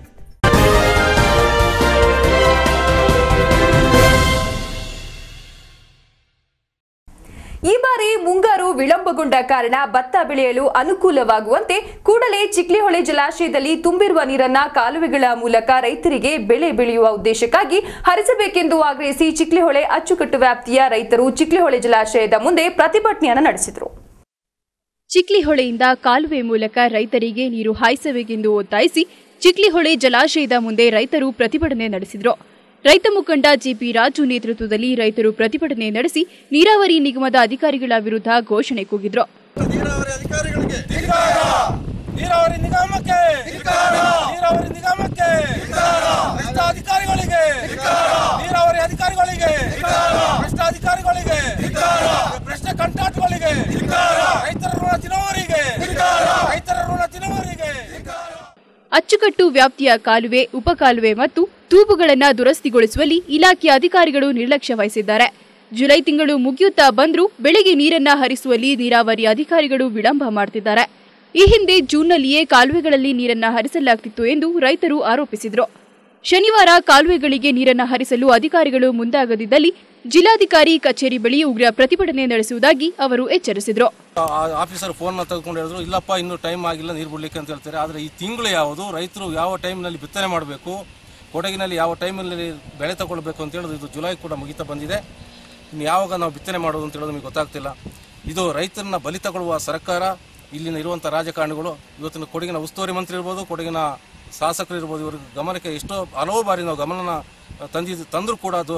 ಈ ಬಾರಿ ಮುಂಗಾರು ವಿಳಂಬಗೊಂಡ ಕಾರಣ ಭತ್ತ ಬೆಳೆಯಲು ಅನುಕೂಲವಾಗುವಂತೆ ಕೂಡಲೇ ಚಿಕ್ಲಿಹೊಳೆ ಜಲಾಶಯದಲ್ಲಿ ತುಂಬಿರುವ ನೀರನ್ನ ಕಾಲುವೆಗಳ ಮೂಲಕ ರೈತರಿಗೆ ಬೆಳೆ ಬೆಳೆಯುವ ಉದ್ದೇಶಕ್ಕಾಗಿ ಹರಿಸಬೇಕೆಂದು ಆಗ್ರಹಿಸಿ ಚಿಕ್ಲಿಹೊಳೆ ಅಚ್ಚುಕಟ್ಟು ವ್ಯಾಪ್ತಿಯ ರೈತರು ಚಿಕ್ಲಿಹೊಳೆ ಜಲಾಶಯದ ಮುಂದೆ ಪ್ರತಿಭಟನೆಯನ್ನು ನಡೆಸಿದರು. ಚಿಕ್ಲಿಹೊಳೆಯಿಂದ ಕಾಲುವೆ ಮೂಲಕ ರೈತರಿಗೆ ನೀರು ಹಾಯಿಸಬೇಕೆಂದು ಒತ್ತಾಯಿಸಿ ಚಿಕ್ಲಿಹೊಳೆ ಜಲಾಶಯದ ಮುಂದೆ ರೈತರು ಪ್ರತಿಭಟನೆ ನಡೆಸಿದರು. ರೈತ ಮುಖಂಡ ಜಿಪಿ ರಾಜು ನೇತೃತ್ವದಲ್ಲಿ ರೈತರು ಪ್ರತಿಭಟನೆ ನಡೆಸಿ ನೀರಾವರಿ ನಿಗಮದ ಅಧಿಕಾರಿಗಳ ವಿರುದ್ಧ ಘೋಷಣೆ ಕೂಗಿದ್ರು. ಅಚ್ಚುಕಟ್ಟು ವ್ಯಾಪ್ತಿಯ ಕಾಲುವೆ, ಉಪಕಾಲುವೆ ಮತ್ತು ತೂಬುಗಳನ್ನು ದುರಸ್ತಿಗೊಳಿಸುವಲ್ಲಿ ಇಲಾಖೆಯ ಅಧಿಕಾರಿಗಳು ನಿರ್ಲಕ್ಷ್ಯ ವಹಿಸಿದ್ದಾರೆ. ಜುಲೈ ತಿಂಗಳು ಮುಗಿಯುತ್ತಾ ಬಂದರೂ ಬೆಳೆಗೆ ನೀರನ್ನ ಹರಿಸುವಲ್ಲಿ ನೀರಾವರಿ ಅಧಿಕಾರಿಗಳು ವಿಳಂಬ ಮಾಡುತ್ತಿದ್ದಾರೆ. ಈ ಹಿಂದೆ ಜೂನ್ನಲ್ಲಿಯೇ ಕಾಲುವೆಗಳಲ್ಲಿ ನೀರನ್ನ ಹರಿಸಲಾಗುತ್ತಿತ್ತು ಎಂದು ರೈತರು ಆರೋಪಿಸಿದರು. ಶನಿವಾರ ಕಾಲುವೆಗಳಿಗೆ ನೀರನ್ನ ಹರಿಸಲು ಅಧಿಕಾರಿಗಳು ಮುಂದಾಗದಿದ್ದಲ್ಲಿ ಜಿಲ್ಲಾಧಿಕಾರಿ ಕಚೇರಿ ಬಳಿ ಉಗ್ರ ಪ್ರತಿಭಟನೆ ನಡೆಸುವುದಾಗಿ ಅವರು ಎಚ್ಚರಿಸಿದರು. ಆಫೀಸರ್ ಫೋನ್ ತೆಗೆದುಕೊಂಡು ಹೇಳಿದ್ರು, ಇಲ್ಲಪ್ಪ ಇನ್ನೂ ಟೈಮ್ ಆಗಿಲ್ಲ ನೀರು ಬಿಡ್ಲಿಕ್ಕೆ ಅಂತ ಹೇಳ್ತಾರೆ. ಆದರೆ ಈ ತಿಂಗಳು ಯಾವುದು, ರೈತರು ಯಾವ ಟೈಮ್ನಲ್ಲಿ ಬಿತ್ತನೆ ಮಾಡಬೇಕು, ಕೊಡಗಿನಲ್ಲಿ ಯಾವ ಟೈಮಲ್ಲಿ ಬೆಳೆ ತಗೊಳ್ಬೇಕು ಅಂತ ಹೇಳೋದು, ಇದು ಜುಲೈ ಕೂಡ ಮುಗಿತಾ ಬಂದಿದೆ. ಇನ್ನು ಯಾವಾಗ ನಾವು ಬಿತ್ತನೆ ಮಾಡೋದು ಅಂತ ಹೇಳೋದು ನಮಗೆ ಗೊತ್ತಾಗ್ತಿಲ್ಲ. ಇದು ರೈತರನ್ನ ಬಲಿ ತಗೊಳ್ಳುವ ಸರ್ಕಾರ, ಇಲ್ಲಿನ ಇರುವಂಥ ರಾಜಕಾರಣಿಗಳು, ಇವತ್ತಿನ ಕೊಡಗಿನ ಉಸ್ತುವಾರಿ ಮಂತ್ರಿ ಇರ್ಬೋದು, ಕೊಡಗಿನ ಶಾಸಕರು ಇರ್ಬೋದು, ಇವ್ರ ಗಮನಕ್ಕೆ ಎಷ್ಟೋ ಹಲವು ಬಾರಿ ನಾವು ಗಮನ ತಂದರೂ ಕೂಡ ಅದು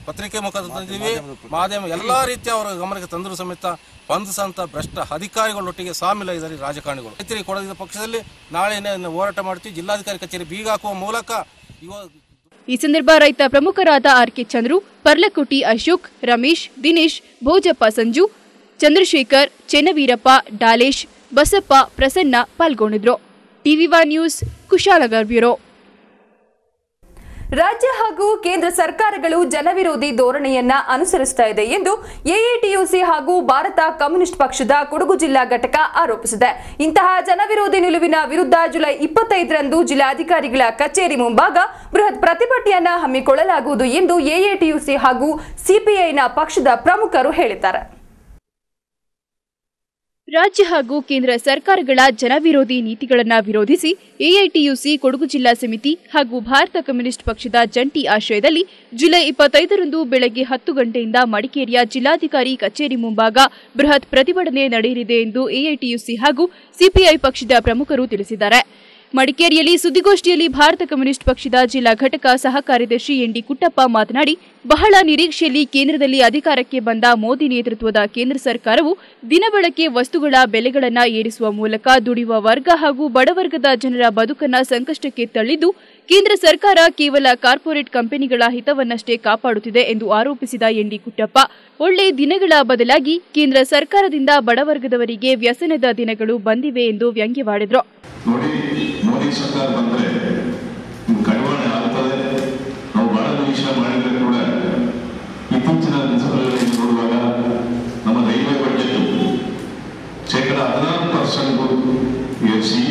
ಪತ್ರಿಕೆ ಮುಖಾಂತರ ತಂದಿದ್ದೀವಿ, ಮಾಧ್ಯಮ ಎಲ್ಲ ರೀತಿಯ ಅವರ ಗಮನಕ್ಕೆ ತಂದರೂ ಸಮೇತ ಸ್ಪಂದಿಸಂತ ಭ್ರಷ್ಟ ಅಧಿಕಾರಿಗಳೊಟ್ಟಿಗೆ ಸಾಮಿಲಾಗಿದ್ದಾರೆ ರಾಜಕಾರಣಿಗಳು. ರೈತರಿಗೆ ಕೊಡದಿದ್ದ ಪಕ್ಷದಲ್ಲಿ ನಾಳೆ ಹೋರಾಟ ಮಾಡ್ತೀವಿ, ಜಿಲ್ಲಾಧಿಕಾರಿ ಕಚೇರಿ ಬೀಗ ಹಾಕುವ ಮೂಲಕ. ಈ ಸಂದರ್ಭ ರೈತ ಪ್ರಮುಖರಾದ ಆರ್.ಕೆ. ಚಂದ್ರು, ಪರ್ಲಕೋಟಿ ಅಶೋಕ್, ರಮೇಶ್, ದಿನೇಶ್, ಭೋಜಪ್ಪ ಸಂಜು, ಚಂದ್ರಶೇಖರ್, ಚೆನ್ನವೀರಪ್ಪ, ಡಾಲೇಶ್, ಬಸಪ್ಪ, ಪ್ರಸನ್ನ ಪಾಲ್ಗೊಂಡಿದ್ರು. TV one news, Kushalnagar bureau. ರಾಜ್ಯ ಹಾಗೂ ಕೇಂದ್ರ ಸರ್ಕಾರಗಳು ಜನವಿರೋಧಿ ಧೋರಣೆಯನ್ನ ಅನುಸರಿಸುತ್ತಾ ಇದೆ ಎಂದು ಎಐಟಿಯುಸಿ ಹಾಗೂ ಭಾರತ ಕಮ್ಯುನಿಸ್ಟ್ ಪಕ್ಷದ ಕೊಡಗು ಜಿಲ್ಲಾ ಘಟಕ ಆರೋಪಿಸಿದೆ. ಇಂತಹ ಜನವಿರೋಧಿ ನಿಲುವಿನ ವಿರುದ್ಧ ಜುಲೈ 25ರಂದು ಜಿಲ್ಲಾಧಿಕಾರಿಗಳ ಕಚೇರಿ ಮುಂಭಾಗ ಬೃಹತ್ ಪ್ರತಿಭಟನೆಯನ್ನ ಹಮ್ಮಿಕೊಳ್ಳಲಾಗುವುದು ಎಂದು ಎಐಟಿಯುಸಿ ಹಾಗೂ ಸಿಪಿಐನ ಪಕ್ಷದ ಪ್ರಮುಖರು ಹೇಳಿದ್ದಾರೆ. ರಾಜ್ಯ ಹಾಗೂ ಕೇಂದ್ರ ಸರ್ಕಾರಗಳ ಜನವಿರೋಧಿ ನೀತಿಗಳನ್ನು ವಿರೋಧಿಸಿ ಎಐಟಿಯುಸಿ ಕೊಡಗು ಜಿಲ್ಲಾ ಸಮಿತಿ ಹಾಗೂ ಭಾರತ ಕಮ್ಯುನಿಸ್ಟ್ ಪಕ್ಷದ ಜಂಟಿ ಆಶ್ರಯದಲ್ಲಿ ಜುಲೈ 25ರಂದು ಬೆಳಗ್ಗೆ 10 ಗಂಟೆಯಿಂದ ಮಡಿಕೇರಿಯ ಜಿಲ್ಲಾಧಿಕಾರಿ ಕಚೇರಿ ಮುಂಭಾಗ ಬೃಹತ್ ಪ್ರತಿಭಟನೆ ನಡೆಯಲಿದೆ ಎಂದು ಎಐಟಿಯುಸಿ ಹಾಗೂ ಸಿಪಿಐ ಪಕ್ಷದ ಪ್ರಮುಖರು ತಿಳಿಸಿದ್ದಾರೆ. ಮಡಿಕೇರಿಯಲ್ಲಿ ಸುದ್ದಿಗೋಷ್ಠಿಯಲ್ಲಿ ಭಾರತ ಕಮ್ಯುನಿಸ್ಟ್ ಪಕ್ಷದ ಜಿಲ್ಲಾ ಘಟಕ ಸಹ ಕಾರ್ಯದರ್ಶಿ ಎನ್.ಡಿ. ಕುಟ್ಟಪ್ಪ ಮಾತನಾಡಿ, ಬಹಳ ನಿರೀಕ್ಷೆಯಲ್ಲಿ ಕೇಂದ್ರದಲ್ಲಿ ಅಧಿಕಾರಕ್ಕೆ ಬಂದ ಮೋದಿ ನೇತೃತ್ವದ ಕೇಂದ್ರ ಸರ್ಕಾರವು ದಿನಬಳಕೆ ವಸ್ತುಗಳ ಬೆಲೆಗಳನ್ನು ಏರಿಸುವ ಮೂಲಕ ದುಡಿಯುವ ವರ್ಗ ಹಾಗೂ ಬಡವರ್ಗದ ಜನರ ಬದುಕನ್ನು ಸಂಕಷ್ಟಕ್ಕೆ ತಳ್ಳಿದ್ದು, ಕೇಂದ್ರ ಸರ್ಕಾರ ಕೇವಲ ಕಾರ್ಪೊರೇಟ್ ಕಂಪನಿಗಳ ಹಿತವನ್ನಷ್ಟೇ ಕಾಪಾಡುತ್ತಿದೆ ಎಂದು ಆರೋಪಿಸಿದ ಎನ್.ಡಿ. ಕುಟ್ಟಪ್ಪ, ಒಳ್ಳೆ ದಿನಗಳ ಬದಲಾಗಿ ಕೇಂದ್ರ ಸರ್ಕಾರದಿಂದ ಬಡವರ್ಗದವರಿಗೆ ವ್ಯಸನದ ದಿನಗಳು ಬಂದಿವೆ ಎಂದು ವ್ಯಂಗ್ಯವಾಡಿದರು. ಮೋದಿ ಸರ್ಕಾರ ಬಂದರೆ ಕಡಿವಾಣ ಆಗ್ತದೆ. ನಾವು ಬಹಳ ನಿರೀಕ್ಷೆ ಮಾಡಿದ್ರೆ ಕೂಡ ಇತ್ತೀಚಿನ ದಿನಗಳಲ್ಲಿ ನೋಡುವಾಗ ನಮ್ಮ ರೈಲ್ವೆ ಬಜೆಟ್ ಶೇಕಡ 16% ಏರಿಸಿ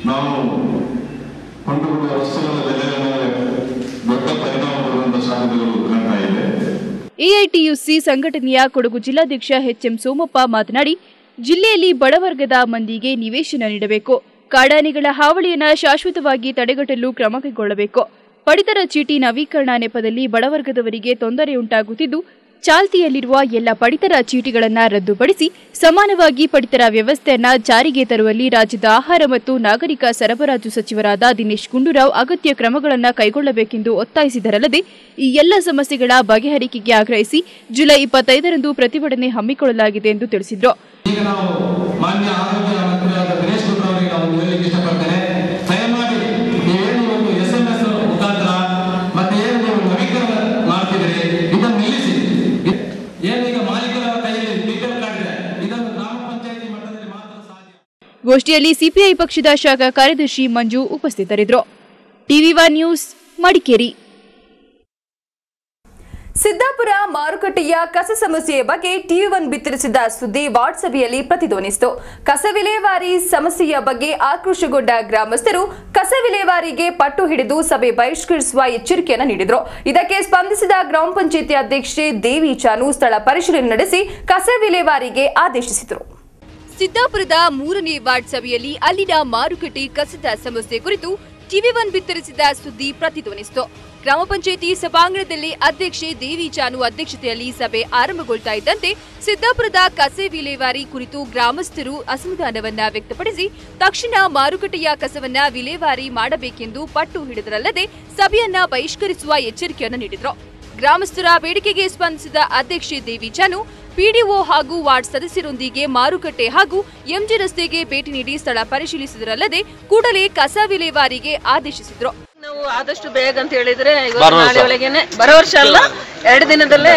ನಾವು ಕೊಂಡುಕೊಳ್ಳುವ ವಸ್ತುಗಳ ಬೆಲೆಯ ಮೇಲೆ ದೊಡ್ಡ ಪರಿಣಾಮ ಬೀರುವಂತಹ ಸಾಧ್ಯತೆಗಳು ಕಾಣ್ತಾ ಇದೆ. ಎಐಟಿಯುಸಿ ಸಂಘಟನೆಯ ಕೊಡಗು ಜಿಲ್ಲಾಧ್ಯಕ್ಷ ಎಚ್ಎಂ ಸೋಮಪ್ಪ ಮಾತನಾಡಿ, ಜಿಲ್ಲೆಯಲ್ಲಿ ಬಡವರ್ಗದ ಮಂದಿಗೆ ನಿವೇಶನ ನೀಡಬೇಕು, ಕಾಡಾನೆಗಳ ಹಾವಳಿಯನ್ನು ಶಾಶ್ವತವಾಗಿ ತಡೆಗಟ್ಟಲು ಕ್ರಮ ಕೈಗೊಳ್ಳಬೇಕು. ಪಡಿತರ ಚೀಟಿ ನವೀಕರಣ ನೆಪದಲ್ಲಿ ಬಡವರ್ಗದವರಿಗೆ ತೊಂದರೆ ಉಂಟಾಗುತ್ತಿದ್ದು, ಚಾಲ್ತಿಯಲ್ಲಿರುವ ಎಲ್ಲ ಪಡಿತರ ಚೀಟಿಗಳನ್ನು ರದ್ದುಪಡಿಸಿ ಸಮಾನವಾಗಿ ಪಡಿತರ ವ್ಯವಸ್ಥೆಯನ್ನ ಜಾರಿಗೆ ತರುವಲ್ಲಿ ರಾಜ್ಯದ ಆಹಾರ ಮತ್ತು ನಾಗರಿಕ ಸರಬರಾಜು ಸಚಿವರಾದ ದಿನೇಶ್ ಗುಂಡೂರಾವ್ ಅಗತ್ಯ ಕ್ರಮಗಳನ್ನು ಕೈಗೊಳ್ಳಬೇಕೆಂದು ಒತ್ತಾಯಿಸಿದರಲ್ಲದೆ ಈ ಎಲ್ಲ ಸಮಸ್ಯೆಗಳ ಬಗೆಹರಿಕೆಗೆ ಆಗ್ರಹಿಸಿ ಜುಲೈ 25ರಂದು ಪ್ರತಿಭಟನೆ ಹಮ್ಮಿಕೊಳ್ಳಲಾಗಿದೆ ಎಂದು ತಿಳಿಸಿದರು. ಗೋಷ್ಠಿಯಲ್ಲಿ ಸಿಪಿಐ ಪಕ್ಷದ ಶಾಖಾ ಕಾರ್ಯದರ್ಶಿ ಮಂಜು ಉಪಸ್ಥಿತರಿದ್ದರು. ಟಿವಿ1 ನ್ಯೂಸ್ ಮಡಿಕೇರಿ. ಸಿದ್ದಾಪುರ ಮಾರುಕಟ್ಟೆಯ ಕಸ ಸಮಸ್ಯೆಯ ಬಗ್ಗೆ ಟಿವಿ1 ಬಿತ್ತರಿಸಿದ ಸುದ್ದಿ ವಾಟ್ಸಭೆಯಲ್ಲಿ ಪ್ರತಿಧ್ವನಿಸಿತು. ಕಸ ವಿಲೇವಾರಿ ಸಮಸ್ಯೆಯ ಬಗ್ಗೆ ಆಕ್ರೋಶಗೊಂಡ ಗ್ರಾಮಸ್ಥರು ಕಸ ವಿಲೇವಾರಿಗೆ ಪಟ್ಟು ಹಿಡಿದು ಸಭೆ ಬಹಿಷ್ಕರಿಸುವ ಎಚ್ಚರಿಕೆಯನ್ನು ನೀಡಿದರು. ಇದಕ್ಕೆ ಸ್ಪಂದಿಸಿದ ಗ್ರಾಮ ಪಂಚಾಯಿತಿ ಅಧ್ಯಕ್ಷೆ ದೇವಿ ಚಾನು ಸ್ಥಳ ಪರಿಶೀಲನೆ ನಡೆಸಿ ಕಸ ವಿಲೇವಾರಿಗೆ ಆದೇಶಿಸಿದರು. ಸಿದ್ದಾಪುರದ 3ನೇ ವಾರ್ಡ್ ಸಭೆಯಲ್ಲಿ ಅಲ್ಲಿನ ಮಾರುಕಟ್ಟೆ ಕಸದ ಸಮಸ್ಯೆ ಕುರಿತು ಟಿವಿ1 ಬಿತ್ತರಿಸಿದ ಸುದ್ದಿ ಪ್ರತಿಧ್ವನಿಸಿತು. ಗ್ರಾಮ ಪಂಚಾಯಿತಿ ಸಭಾಂಗಣದಲ್ಲಿ ಅಧ್ಯಕ್ಷೆ ದೇವಿ ಚಾನು ಅಧ್ಯಕ್ಷತೆಯಲ್ಲಿ ಸಭೆ ಆರಂಭಗೊಳ್ತಾ ಇದ್ದಂತೆ ಸಿದ್ದಾಪುರದ ಕಸ ವಿಲೇವಾರಿ ಕುರಿತು ಗ್ರಾಮಸ್ಥರು ಅಸಮಾಧಾನವನ್ನ ವ್ಯಕ್ತಪಡಿಸಿ ತಕ್ಷಣ ಮಾರುಕಟ್ಟೆಯ ಕಸವನ್ನ ವಿಲೇವಾರಿ ಮಾಡಬೇಕೆಂದು ಪಟ್ಟು ಹಿಡಿದರಲ್ಲದೆ ಸಭೆಯನ್ನ ಬಹಿಷ್ಕರಿಸುವ ಎಚ್ಚರಿಕೆಯನ್ನು ನೀಡಿದರು. ಗ್ರಾಮಸ್ಥರ ಬೇಡಿಕೆಗೆ ಸ್ಪಂದಿಸಿದ ಅಧ್ಯಕ್ಷೆ ದೇವಿ ಚಾನು ಪಿಡಿಒ ಹಾಗೂ ವಾರ್ಡ್ ಸದಸ್ಯರೊಂದಿಗೆ ಮಾರುಕಟ್ಟೆ ಹಾಗೂ ಎಂಜಿ ರಸ್ತೆಗೆ ಭೇಟಿ ನೀಡಿ ಸ್ಥಳ ಪರಿಶೀಲಿಸಿದರಲ್ಲದೆ ಕೂಡಲೇ ಕಸ ವಿಲೇವಾರಿಗೆ ಆದೇಶಿಸಿದರು. ನಾವು ಆದಷ್ಟು ಬೇಗ ಅಂತ ಹೇಳಿದ್ರೆ ನಾಳೆ ಒಳಗೇನೆ ಬರೋ ವರ್ಷ ಅಲ್ಲ 2 ದಿನದಲ್ಲೇ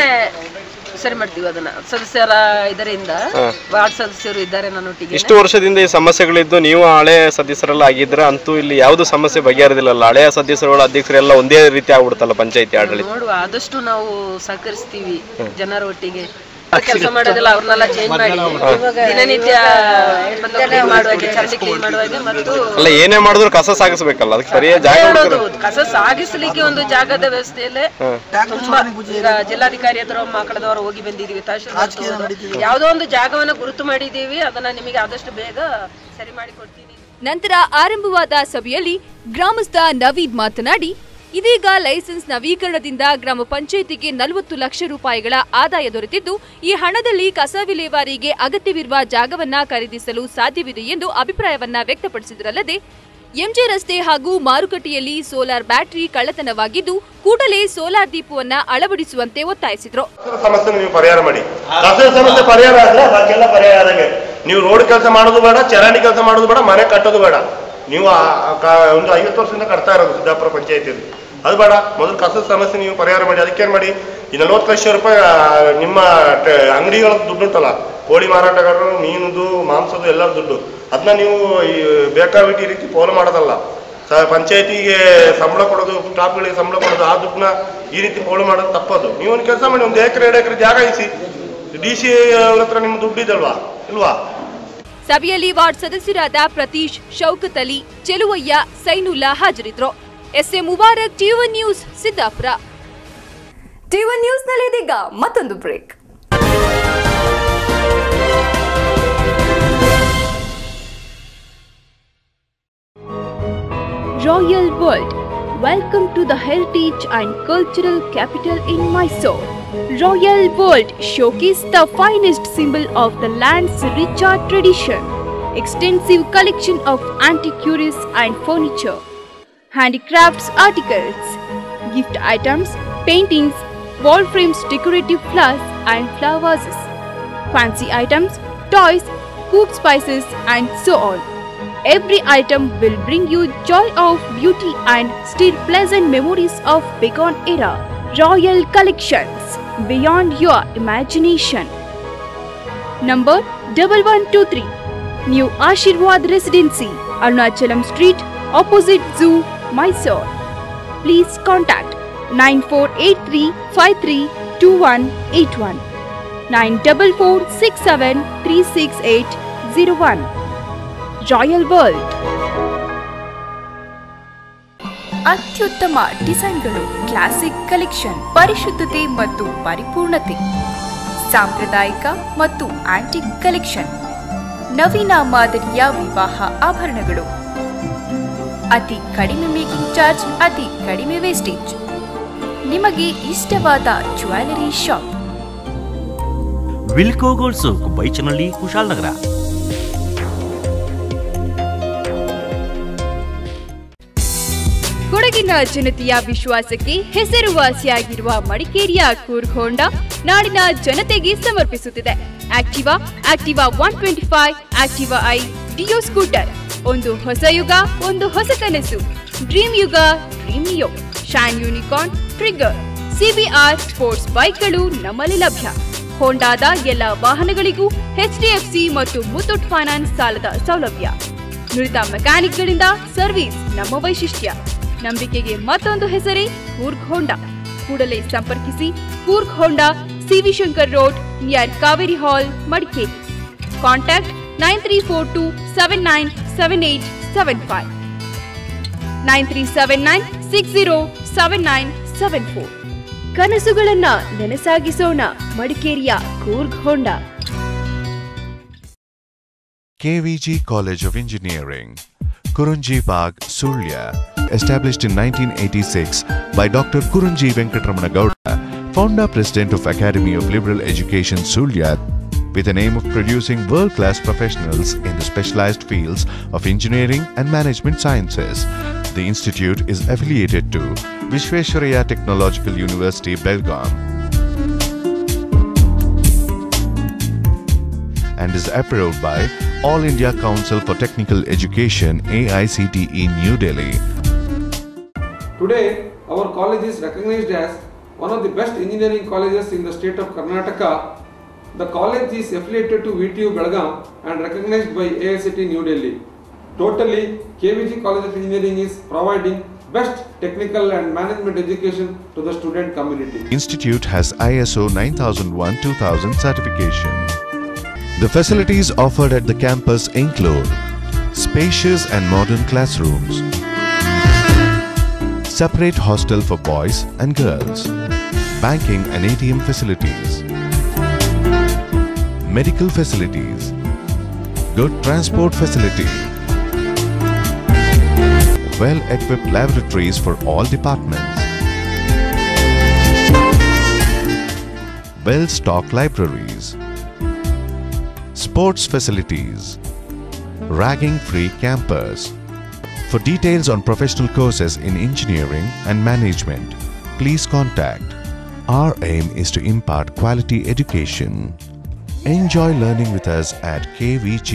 ಸರಿ ಮಾಡ್ತೀವಿ. ಅದನ್ನ ಸದಸ್ಯರ ಇದರಿಂದ ವಾರ್ಡ್ ಸದಸ್ಯರು ಇದ್ದಾರೆ ನನ್ನೊಟ್ಟಿಗೆ. ಇಷ್ಟು ವರ್ಷದಿಂದ ಈ ಸಮಸ್ಯೆಗಳಿದ್ದು ನೀವು ಹಳೆ ಸದಸ್ಯರೆಲ್ಲ ಆಗಿದ್ರೆ ಅಂತೂ ಇಲ್ಲಿ ಯಾವ್ದು ಸಮಸ್ಯೆ ಬಗೆಹರಿದಿಲ್ಲಲ್ಲ. ಹಳೆಯ ಸದಸ್ಯರುಗಳ ಅಧ್ಯಕ್ಷರೆಲ್ಲ ಒಂದೇ ರೀತಿ ಆಗ್ಬಿಡುತ್ತಲ್ಲ ಪಂಚಾಯತಿ ಆಡಳಿತ. ನೋಡುವ ಆದಷ್ಟು ನಾವು ಸಹಕರಿಸ್ತೀವಿ ಜನರ ಒಟ್ಟಿಗೆ. ಕೆಲಸ ಮಾಡೋದಿಲ್ಲ ಅವ್ರನ್ನೆಲ್ಲ ಚೇಂಜ್ ಮಾಡಿ ದಿನನಿತ್ಯ ಕ್ಲೀನ್ ಮಾಡುವಾಗೆ ಚರಂಡಿ ಕ್ಲೀನ್ ಮಾಡುವಾಗೆ ಮತ್ತು ಅಲ್ಲ ಏನೇ ಮಾಡಿದ್ರು ಕಸ ಸಾಗಿಸಬೇಕಲ್ಲ, ಅದಕ್ಕೆ ಸರಿಯಾದ ಜಾಗ ಕಸ ಸಾಗಿಸ್ಲಿಕ್ಕೆ ಒಂದು ಜಾಗದ ವ್ಯವಸ್ಥೆಯಲ್ಲೇ ತುಂಬಾ ಈಗ ಜಿಲ್ಲಾಧಿಕಾರಿ ಹತ್ರ ಮಕ್ಕಳದವರು ಹೋಗಿ ಬಂದಿದೀವಿ. ತಹಶೀಲ್ದಾರ್ ಯಾವುದೋ ಒಂದು ಜಾಗವನ್ನು ಗುರುತು ಮಾಡಿದೀವಿ, ಅದನ್ನ ನಿಮಗೆ ಆದಷ್ಟು ಬೇಗ ಸರಿ ಮಾಡಿ ಕೊಡ್ತೀನಿ. ನಂತರ ಆರಂಭವಾದ ಸಭೆಯಲ್ಲಿ ಗ್ರಾಮಸ್ಥ ನವೀದ್ ಮಾತನಾಡಿ, ಇದೀಗ ಲೈಸೆನ್ಸ್ ನವೀಕರಣದಿಂದ ಗ್ರಾಮ ಪಂಚಾಯಿತಿಗೆ 40 ಲಕ್ಷ ರೂಪಾಯಿಗಳ ಆದಾಯ ದೊರೆತಿದ್ದು ಈ ಹಣದಲ್ಲಿ ಕಸ ವಿಲೇವಾರಿಗೆ ಅಗತ್ಯವಿರುವ ಜಾಗವನ್ನ ಖರೀದಿಸಲು ಸಾಧ್ಯವಿದೆ ಎಂದು ಅಭಿಪ್ರಾಯವನ್ನ ವ್ಯಕ್ತಪಡಿಸಿದರಲ್ಲದೆ ಎಂಜೆ ರಸ್ತೆ ಹಾಗೂ ಮಾರುಕಟ್ಟೆಯಲ್ಲಿ ಸೋಲಾರ್ ಬ್ಯಾಟರಿ ಕಳ್ಳತನವಾಗಿದ್ದು ಕೂಡಲೇ ಸೋಲಾರ್ ದೀಪವನ್ನ ಅಳವಡಿಸುವಂತೆ ಒತ್ತಾಯಿಸಿದರು. ಸಮಸ್ಯೆ ನೀವು ಪರಿಹಾರ ಮಾಡಿ. ಕಸದ ಸಮಸ್ಯೆ ಪರಿಹಾರ ಆದ್ರೆ ಬಾಕಿಯೆಲ್ಲ ಪರಿಹಾರ ಆದಂಗೆ. ನೀವು ರೋಡ್ ಕೆಲಸ ಮಾಡೋದು ಬೇಡ, ಚರಂಡಿ ಕೆಲಸ ಮಾಡೋದು ಬೇಡ, ಮನೆ ಕಟ್ಟೋದು ಬೇಡ. ನೀವು ಒಂದು 50 ವರ್ಷದಿಂದ ಕಟ್ತಾ ಇರೋದು ಸಿದ್ದಾಪುರ ಪಂಚಾಯತಿಯಲ್ಲಿ, ಅದು ಬೇಡ. ಮೊದಲು ಕಸದ ಸಮಸ್ಯೆ ನೀವು ಪರಿಹಾರ ಮಾಡಿ. ಅದಕ್ಕೇನು ಮಾಡಿ, ಈ 40 ಲಕ್ಷ ರೂಪಾಯಿ ನಿಮ್ಮ ಅಂಗಡಿಗಳ ದುಡ್ಡು ಉಂಟಲ್ಲ, ಕೋಳಿ ಮಾರಾಟಗಾರರು, ಮೀನುದು, ಮಾಂಸದ್ದು ಎಲ್ಲರ ದುಡ್ಡು, ಅದನ್ನ ನೀವು ಈ ಬೇಕಾಬಿಟ್ಟಿ ರೀತಿ ಫಾಲೋ ಮಾಡೋದಲ್ಲ. ಪಂಚಾಯತಿಗೆ ಸಂಬಳ ಕೊಡೋದು, ಸ್ಟಾಫ್ಗಳಿಗೆ ಸಂಬಳ ಕೊಡೋದು, ಆ ದುಡ್ಡನ್ನ ಈ ರೀತಿ ಫಾಲೋ ಮಾಡೋದು ತಪ್ಪದು. ನೀವು ಒಂದು ಕೆಲಸ ಮಾಡಿ, 1 ಎಕರೆ 2 ಎಕರೆ ಜಾಗ ಇಸಿ, DC ಅವ್ರ ಹತ್ರ ನಿಮ್ಮ ದುಡ್ಡು ಇದಲ್ವಾ ಇಲ್ವಾ. ಸಭೆಯಲ್ಲಿ ವಾರ್ಡ್ ಸದಸ್ಯರಾದ ಪ್ರತೀಶ್, ಶೌಕತ್ ಅಲಿ, ಚೆಲುವಯ್ಯ, ಸೈನುಲ್ಲಾ ಹಾಜರಿದ್ದರು. S A Mubarak, TV one news, Siddapur. ಟಿವಿ1 ನ್ಯೂಸ್ನಲ್ಲಿ ಇದೀಗ ಮತ್ತೊಂದು break. Royal World. Welcome to the heritage and cultural capital in Mysore. Royal World showcases the finest symbol of the land's richer tradition. Extensive collection of antiquities and furniture, handicrafts articles, gift items, paintings, wall frames, decorative flowers and flower vases, fancy items, toys, cooked spices and so on. Every item will bring you joy of beauty and stir pleasant memories of bygone era. Royal Collections, beyond your imagination. Number 1123, New Ashirwad Residency, Arunachalam Street, opposite Zoo, Mysore. Please contact 9483532181, 94467368001. Royal World. ಅತ್ಯುತ್ತಮ ಡಿಸೈನ್ಗಳು, classic collection, ಪರಿಶುದ್ಧತೆ ಮತ್ತು ಪರಿಪೂರ್ಣತೆ, ಸಾಂಪ್ರದಾಯಿಕ ಮತ್ತು antique collection, ನವೀನ ಮಾದರಿಯ ವಿವಾಹ ಆಭರಣಗಳು, ಅತಿ ಕಡಿಮೆ making charge, ಅತಿ ಕಡಿಮೆ ವೇಸ್ಟೇಜ್, ನಿಮಗೆ ಇಷ್ಟವಾದ jewellery shop Wilco gold souk, Baichanahalli, Kushalnagar. ಕೊಡಗಿನ ಜನತೆಯ ವಿಶ್ವಾಸಕ್ಕೆ ಹೆಸರುವಾಸಿಯಾಗಿರುವ ಮಡಿಕೇರಿಯ ಕೂರ್ಗ್ ಹೋಂಡಾ ನಾಡಿನ ಜನತೆಗೆ ಸಮರ್ಪಿಸುತ್ತಿದೆ Activa 125, Activa i Dio scooter. ಒಂದು ಹೊಸ ಯುಗ, ಒಂದು ಹೊಸ ಕನಸು. Dream Yuga, dream neo, shine unicorn, trigger, CBR sports ಬೈಕ್ಗಳು ನಮ್ಮಲ್ಲಿ ಲಭ್ಯ. ಹೋಂಡಾದ ಎಲ್ಲ ವಾಹನಗಳಿಗೂ HDFC ಮತ್ತು ಮುತ್ತೂಟ್ ಫೈನಾನ್ಸ್ ಸಾಲದ ಸೌಲಭ್ಯ. ನುರಿತ ಮೆಕ್ಯಾನಿಕ್ಗಳಿಂದ ಸರ್ವಿಸ್ ನಮ್ಮ ವೈಶಿಷ್ಟ್ಯ. ನಂಬಿಕೆಗೆ ಮತ್ತೊಂದು ಹೆಸರೇ ಕೂರ್ಗ್ ಹೋಂಡಾ. ಕೂಡಲೇ ಸಂಪರ್ಕಿಸಿ. Coorg Honda, CV Shankar road, near Kaveri hall, Madikeri. Contact 9342797875, 9379607974. ಕನಸುಗಳನ್ನ ನನಸಾಗಿಸೋಣ, ಮಡಿಕೇರಿಯ Coorg Honda. KVG College of Engineering, Kurunji Bagh, Sulya, established in 1986 by Dr. Kurunji Venkatramana Gowda, founder president of Academy of Liberal Education, Sulya, with an aim of producing world-class professionals in the specialized fields of engineering and management sciences. The institute is affiliated to Vishveshwaraya Technological University, Belgaum, and is approved by All India Council for Technical Education, AICTE, New Delhi. Today, our college is recognized as one of the best engineering colleges in the state of Karnataka. The college is affiliated to VTU Belgaum and recognized by AICTE, New Delhi. Totally, KVG College of Engineering is providing best technical and management education to the student community. Institute has ISO 9001-2000 certification. The facilities offered at the campus include spacious and modern classrooms, separate hostel for boys and girls, banking and ATM facilities, medical facilities, good transport facility, well-equipped laboratories for all departments, well-stocked libraries, sports facilities, ragging-free campus. For details on professional courses in engineering and management, please contact. Our aim is to impart quality education. Enjoy learning with us at KVG.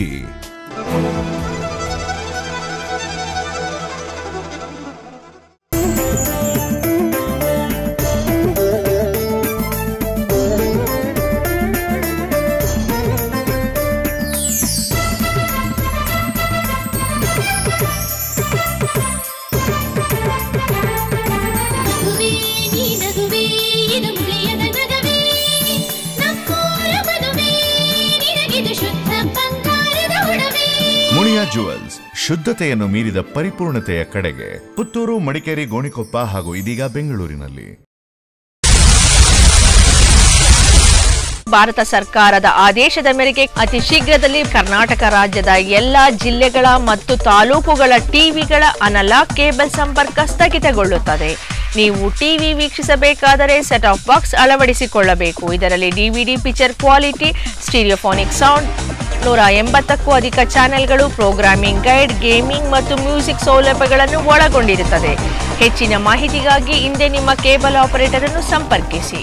Muliya jewels, ಶುದ್ಧತೆಯನ್ನು ಮೀರಿದ ಪರಿಪೂರ್ಣತೆಯ ಕಡೆಗೆ. ಪುತ್ತೂರು, ಮಡಿಕೇರಿ, ಗೋಣಿಕೊಪ್ಪ ಹಾಗೂ ಇದೀಗ ಬೆಂಗಳೂರಿನಲ್ಲಿ. ಭಾರತ ಸರ್ಕಾರದ ಆದೇಶದ ಮೇರೆಗೆ ಅತಿ ಶೀಘ್ರದಲ್ಲಿ ಕರ್ನಾಟಕ ರಾಜ್ಯದ ಎಲ್ಲಾ ಜಿಲ್ಲೆಗಳ ಮತ್ತು ತಾಲೂಕುಗಳ ಟಿವಿಗಳ ಅನಲಾಗ್ ಕೇಬಲ್ ಸಂಪರ್ಕ ಸ್ಥಗಿತಗೊಳ್ಳುತ್ತದೆ. ನೀವು ಟಿವಿ ವೀಕ್ಷಿಸಬೇಕಾದರೆ ಸೆಟ್ ಆಫ್ ಬಾಕ್ಸ್ ಅಳವಡಿಸಿಕೊಳ್ಳಬೇಕು. ಇದರಲ್ಲಿ DVD picture quality, stereophonic sound, 180ಕ್ಕೂ ಅಧಿಕ ಚಾನೆಲ್ಗಳು, ಪ್ರೋಗ್ರಾಮಿಂಗ್ ಗೈಡ್, ಗೇಮಿಂಗ್ ಮತ್ತು ಮ್ಯೂಸಿಕ್ ಸೌಲಭ್ಯಗಳನ್ನು ಒಳಗೊಂಡಿರುತ್ತದೆ. ಹೆಚ್ಚಿನ ಮಾಹಿತಿಗಾಗಿ ಹಿಂದೆ ನಿಮ್ಮ ಕೇಬಲ್ ಆಪರೇಟರ್ ಅನ್ನು ಸಂಪರ್ಕಿಸಿ.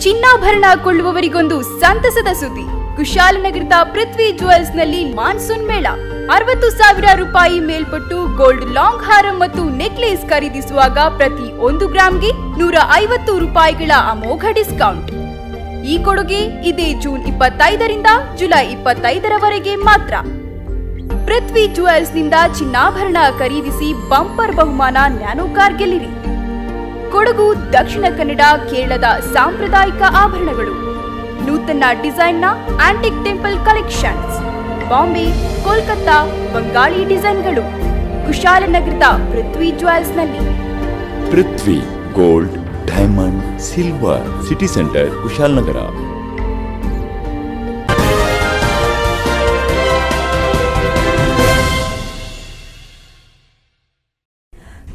ಚಿನ್ನಾಭರಣ ಕೊಳ್ಳುವವರಿಗೊಂದು ಸಂತಸದ ಸುದ್ದಿ. ಕುಶಾಲನಗರದ ಪೃಥ್ವಿ ಜುವೆಲ್ಸ್ ನಲ್ಲಿ ಮಾನ್ಸೂನ್ ಮೇಳ. 60,000 ರೂಪಾಯಿ ಮೇಲ್ಪಟ್ಟು ಗೋಲ್ಡ್ ಲಾಂಗ್ ಹಾರ ಮತ್ತು ನೆಕ್ಲೇಸ್ ಖರೀದಿಸುವಾಗ ಪ್ರತಿ 1 ಗ್ರಾಂಗೆ 150 ರೂಪಾಯಿಗಳ ಅಮೋಘ ಡಿಸ್ಕೌಂಟ್. ಈ ಕೊಡುಗೆ ಇದೇ ಜೂನ್ 25ರಿಂದ ಜುಲೈ 25ರವರೆಗೆ ಮಾತ್ರ. ಪೃಥ್ವಿ ಜುವೆಲ್ಸ್ ನಿಂದ ಚಿನ್ನಾಭರಣ ಖರೀದಿಸಿ ಬಂಪರ್ ಬಹುಮಾನ ನ್ಯಾನೋ ಕಾರ್ ಗೆಲ್ಲಿರಿ. ಕೊಡಗು, ದಕ್ಷಿಣ ಕನ್ನಡ, ಕೇರಳದ ಸಾಂಪ್ರದಾಯಿಕ ಆಭರಣಗಳು, ನೂತನ ಡಿಸೈನ್ನ antique temple collections, Bombay, Kolkata Bengali ಡಿಸೈನ್ಗಳು, ಕುಶಾಲನಗರದ ಪೃಥ್ವಿ ಜ್ಯುವೆಲ್ಸ್ನಲ್ಲಿ. Prithvi gold, diamond, silver, city centre, Kushalnagar.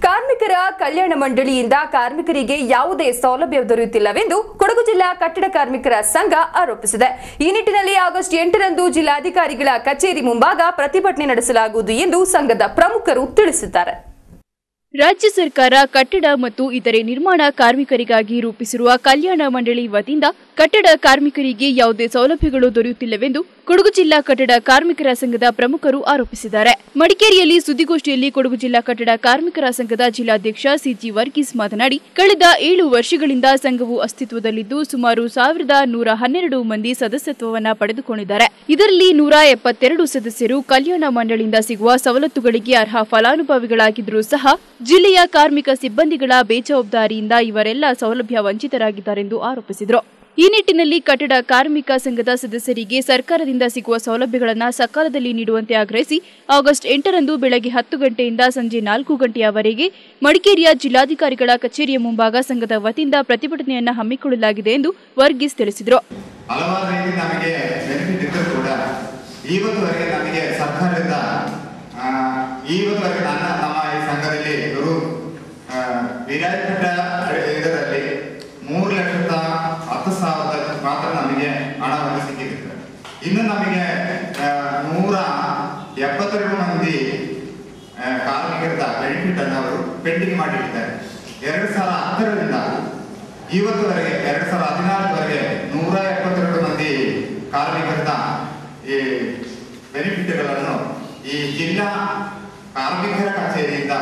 ಕಾರ್ಮಿಕರ ಕಲ್ಯಾಣ ಮಂಡಳಿಯಿಂದ ಕಾರ್ಮಿಕರಿಗೆ ಯಾವುದೇ ಸೌಲಭ್ಯ ದೊರೆಯುತ್ತಿಲ್ಲವೆಂದು ಕೊಡಗು ಜಿಲ್ಲಾ ಕಟ್ಟಡ ಕಾರ್ಮಿಕರ ಸಂಘ ಆರೋಪಿಸಿದೆ. ಈ ನಿಟ್ಟಿನಲ್ಲಿ ಆಗಸ್ಟ್ 8ರಂದು ಜಿಲ್ಲಾಧಿಕಾರಿಗಳ ಕಚೇರಿ ಮುಂಭಾಗ ಪ್ರತಿಭಟನೆ ನಡೆಸಲಾಗುವುದು ಎಂದು ಸಂಘದ ಪ್ರಮುಖರು ತಿಳಿಸಿದ್ದಾರೆ. ರಾಜ್ಯ ಸರ್ಕಾರ ಕಟ್ಟಡ ಮತ್ತು ಇತರೆ ನಿರ್ಮಾಣ ಕಾರ್ಮಿಕರಿಗಾಗಿ ರೂಪಿಸಿರುವ ಕಲ್ಯಾಣ ಮಂಡಳಿ ವತಿಯಿಂದ ಕಟ್ಟಡ ಕಾರ್ಮಿಕರಿಗೆ ಯಾವುದೇ ಸೌಲಭ್ಯಗಳು ದೊರೆಯುತ್ತಿಲ್ಲವೆಂದು ಕೊಡಗು ಜಿಲ್ಲಾ ಕಟ್ಟಡ ಕಾರ್ಮಿಕರ ಸಂಘದ ಪ್ರಮುಖರು ಆರೋಪಿಸಿದ್ದಾರೆ. ಮಡಿಕೇರಿಯಲ್ಲಿ ಸುದ್ದಿಗೋಷ್ಠಿಯಲ್ಲಿ ಕೊಡಗು ಜಿಲ್ಲಾ ಕಟ್ಟಡ ಕಾರ್ಮಿಕರ ಸಂಘದ ಜಿಲ್ಲಾಧ್ಯಕ್ಷ ಸಿಜಿ ವರ್ಗೀಸ್ ಮಾತನಾಡಿ, ಕಳೆದ 7 ವರ್ಷಗಳಿಂದ ಸಂಘವು ಅಸ್ತಿತ್ವದಲ್ಲಿದ್ದು ಸುಮಾರು 1112 ಮಂದಿ ಸದಸ್ಯತ್ವವನ್ನು ಪಡೆದುಕೊಂಡಿದ್ದಾರೆ. ಇದರಲ್ಲಿ 172 ಸದಸ್ಯರು ಕಲ್ಯಾಣ ಮಂಡಳಿಯಿಂದ ಸಿಗುವ ಸವಲತ್ತುಗಳಿಗೆ ಅರ್ಹ ಫಲಾನುಭವಿಗಳಾಗಿದ್ದರೂ ಸಹ ಜಿಲ್ಲೆಯ ಕಾರ್ಮಿಕ ಸಿಬ್ಬಂದಿಗಳ ಬೇಜವಾಬ್ದಾರಿಯಿಂದ ಇವರೆಲ್ಲ ಸೌಲಭ್ಯ ವಂಚಿತರಾಗಿದ್ದಾರೆಂದು ಆರೋಪಿಸಿದರು. ಈ ನಿಟ್ಟಿನಲ್ಲಿ ಕಟ್ಟಡ ಕಾರ್ಮಿಕ ಸಂಘದ ಸದಸ್ಯರಿಗೆ ಸರ್ಕಾರದಿಂದ ಸಿಗುವ ಸೌಲಭ್ಯಗಳನ್ನು ಸಕಾಲದಲ್ಲಿ ನೀಡುವಂತೆ ಆಗ್ರಹಿಸಿ ಆಗಸ್ಟ್ 8ರಂದು ಬೆಳಗ್ಗೆ 10 ಗಂಟೆಯಿಂದ ಸಂಜೆ 4 ಗಂಟೆಯವರೆಗೆ ಮಡಿಕೇರಿಯ ಜಿಲ್ಲಾಧಿಕಾರಿಗಳ ಕಚೇರಿಯ ಮುಂಭಾಗ ಸಂಘದ ವತಿಯಿಂದ ಪ್ರತಿಭಟನೆಯನ್ನು ಹಮ್ಮಿಕೊಳ್ಳಲಾಗಿದೆ ಎಂದು ವರ್ಗೀಸ್ ತಿಳಿಸಿದರು. ಹಲವಾರು ರೀತಿ ನಮಗೆ ಬೆನಿಫಿಟ್ ಇದ್ದರೂ ಕೂಡ ಇವತ್ತುವರೆಗೆ ನಮಗೆ ಸರ್ಕಾರದಿಂದ ಇವತ್ತುವರೆಗೆ ನಮ್ಮ ಈ ಸಂಘದಲ್ಲಿ ವಿರಾಜಪೇಟ ಇದರಲ್ಲಿ 3,10,000 ಮಾತ್ರ ನಮಗೆ ಹಣವನ್ನು ಸಿಕ್ಕಿದೆ. ಇನ್ನು ನಮಗೆ 172 ಮಂದಿ ಕಾರ್ಮಿಕರ ಬೆನಿಫಿಟ್ ಅನ್ನು ಅವರು ಪೆಂಡಿಂಗ್ ಮಾಡಿರ್ತಾರೆ. 2010ರಿಂದ ಇವತ್ತುವರೆಗೆ 2014ವರೆಗೆ 172 ಮಂದಿ ಕಾರ್ಮಿಕರ ಈ ಬೆನಿಫಿಟ್ಗಳನ್ನು ಈ ಜಿಲ್ಲಾ ಕಾರ್ಮಿಕರ ಕಚೇರಿಯಿಂದ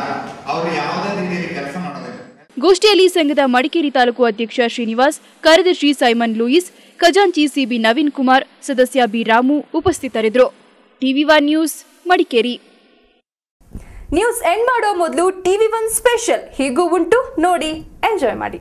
ಅವರು ಯಾವುದೇ ರೀತಿಯಲ್ಲಿ ಕೆಲಸ ಮಾಡೋದಿಲ್ಲ. ಗೋಷ್ಠಿಯಲ್ಲಿ ಸಂಘದ ಮಡಿಕೇರಿ ತಾಲೂಕು ಅಧ್ಯಕ್ಷ ಶ್ರೀನಿವಾಸ್, ಕಾರ್ಯದರ್ಶಿ ಸೈಮನ್ ಲೂಯಿಸ್, ಖಜಾಂಚಿ ಸಿಬಿ ನವೀನ್ ಕುಮಾರ್, ಸದಸ್ಯ ಬಿ ರಾಮು ಉಪಸ್ಥಿತರಿದ್ದರು. ಟಿವಿ1 ನ್ಯೂಸ್ ಮಡಿಕೇರಿ. ನ್ಯೂಸ್ ಎಂಡ್ ಮಾಡೋ ಮೊದಲು ಟಿವಿ1 ಸ್ಪೆಷಲ್ ಹೀಗೂ ಉಂಟು, ನೋಡಿ ಎಂಜಾಯ್ ಮಾಡಿ.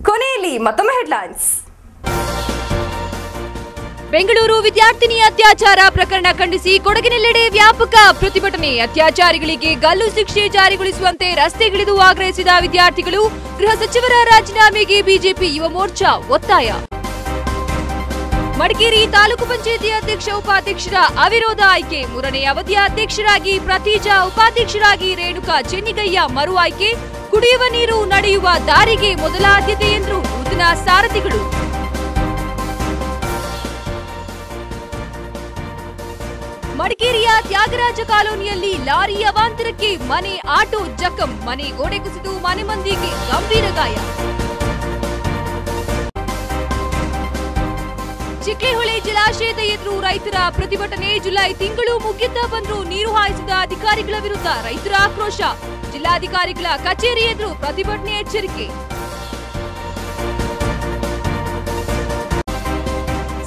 ಕೊನೆಯಲ್ಲಿ ಮತ್ತೊಮ್ಮೆ ಹೆಡ್ಲೈನ್ಸ್. ಬೆಂಗಳೂರು ವಿದ್ಯಾರ್ಥಿನಿ ಅತ್ಯಾಚಾರ ಪ್ರಕರಣ ಖಂಡಿಸಿ ಕೊಡಗಿನೆಲ್ಲೆಡೆ ವ್ಯಾಪಕ ಪ್ರತಿಭಟನೆ. ಅತ್ಯಾಚಾರಿಗಳಿಗೆ ಗಲ್ಲು ಶಿಕ್ಷೆ ಜಾರಿಗೊಳಿಸುವಂತೆ ರಸ್ತೆಗಿಳಿದು ಆಗ್ರಹಿಸಿದ ವಿದ್ಯಾರ್ಥಿಗಳು. ಗೃಹ ಸಚಿವರ ರಾಜೀನಾಮೆಗೆ ಬಿಜೆಪಿ ಯುವ ಮೋರ್ಚಾ ಒತ್ತಾಯ. ಮಡಿಕೇರಿ ತಾಲೂಕು ಪಂಚಾಯಿತಿ ಅಧ್ಯಕ್ಷ ಉಪಾಧ್ಯಕ್ಷರ ಅವಿರೋಧ ಆಯ್ಕೆ. 3ನೇ ಅವಧಿಯ ಅಧ್ಯಕ್ಷರಾಗಿ ಪ್ರತೀಜಾ, ಉಪಾಧ್ಯಕ್ಷರಾಗಿ ರೇಣುಕಾ ಚೆನ್ನಿಗಯ್ಯ ಮರು ಆಯ್ಕೆ. ಕುಡಿಯುವ ನೀರು ನಡೆಯುವ ದಾರಿಗೆ ಮೊದಲ ಆದ್ಯತೆ ಎಂದರು ನೂತನ ಸಾರಥಿಗಳು. ಮಡಿಕೇರಿಯ ತ್ಯಾಗರಾಜ ಕಾಲೋನಿಯಲ್ಲಿ ಲಾರಿ ಅವಾಂತರಕ್ಕೆ ಮನೆ ಆಟೋ ಜಖಂ. ಮನೆ ಗೋಡೆ ಕುಸಿದು ಮನೆ ಮಂದಿಗೆ ಗಂಭೀರ ಗಾಯ. ಚಿಕ್ಲೆಹೊಳೆ ಜಲಾಶಯದ ಎದುರು ರೈತರ ಪ್ರತಿಭಟನೆ. ಜುಲೈ ತಿಂಗಳು ಮುಗಿಯುತ್ತಾ ಬಂದರೂ ನೀರು ಹಾಯಿಸಿದ ಅಧಿಕಾರಿಗಳ ವಿರುದ್ಧ ರೈತರ ಆಕ್ರೋಶ. ಜಿಲ್ಲಾಧಿಕಾರಿಗಳ ಕಚೇರಿ ಎದುರು ಪ್ರತಿಭಟನೆ ಎಚ್ಚರಿಕೆ.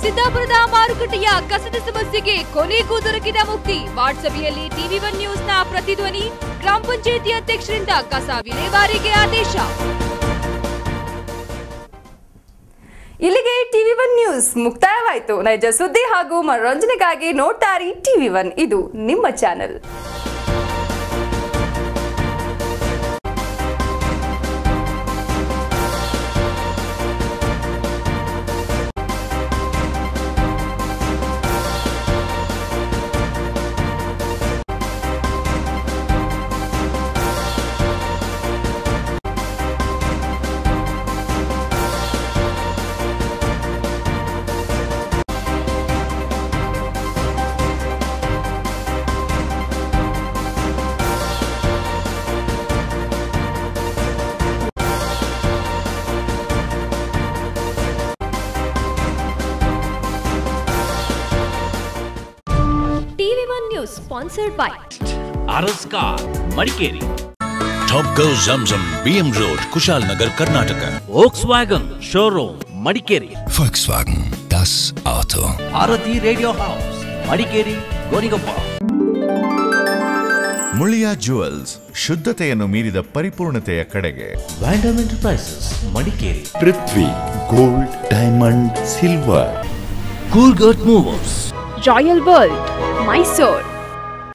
ಸಿದ್ದಾಪುರದ ಮಾರುಕಟ್ಟೆಯ ಕಸದ ಸಮಸ್ಯೆಗೆ ಕೊನೆಗೂ ದೊರಕಿದ ಮುಕ್ತಿ. ವಾರ್ಡ್ ಸಭೆಯಲ್ಲಿ ಟಿವಿ1 ನ್ಯೂಸ್ನ ಪ್ರತಿಧ್ವನಿ. ಗ್ರಾಮ ಪಂಚಾಯಿತಿ ಅಧ್ಯಕ್ಷರಿಂದ ಕಸ ವಿಲೇವಾರಿಗೆ ಆದೇಶ. ಇಲ್ಲಿಗೆ ಟಿವಿ1 ನ್ಯೂಸ್ ಮುಕ್ತಾಯವಾಯಿತು. ನೈಜ ಸುದ್ದಿ ಹಾಗೂ ಮನೋರಂಜನೆಗಾಗಿ ನೋಡ್ತಾರಿ ಟಿವಿ1, ಇದು ನಿಮ್ಮ channel. Sponsored by R S car Madikeri, Top Go Zamzam BM Road Kushalnagar Karnataka, Volkswagen Showroom Madikeri, Volkswagen Das Auto, Bharati radio house Madikeri Gorigoppa, Muliya jewels ಶುದ್ಧತೆಯನ್ನು ಮೀರಿದ ಪರಿಪೂರ್ಣತೆಯ ಕಡೆಗೆ, Vandam enterprises Madikeri, Prithvi gold diamond silver, Coolgurt movers, royal world Mysore.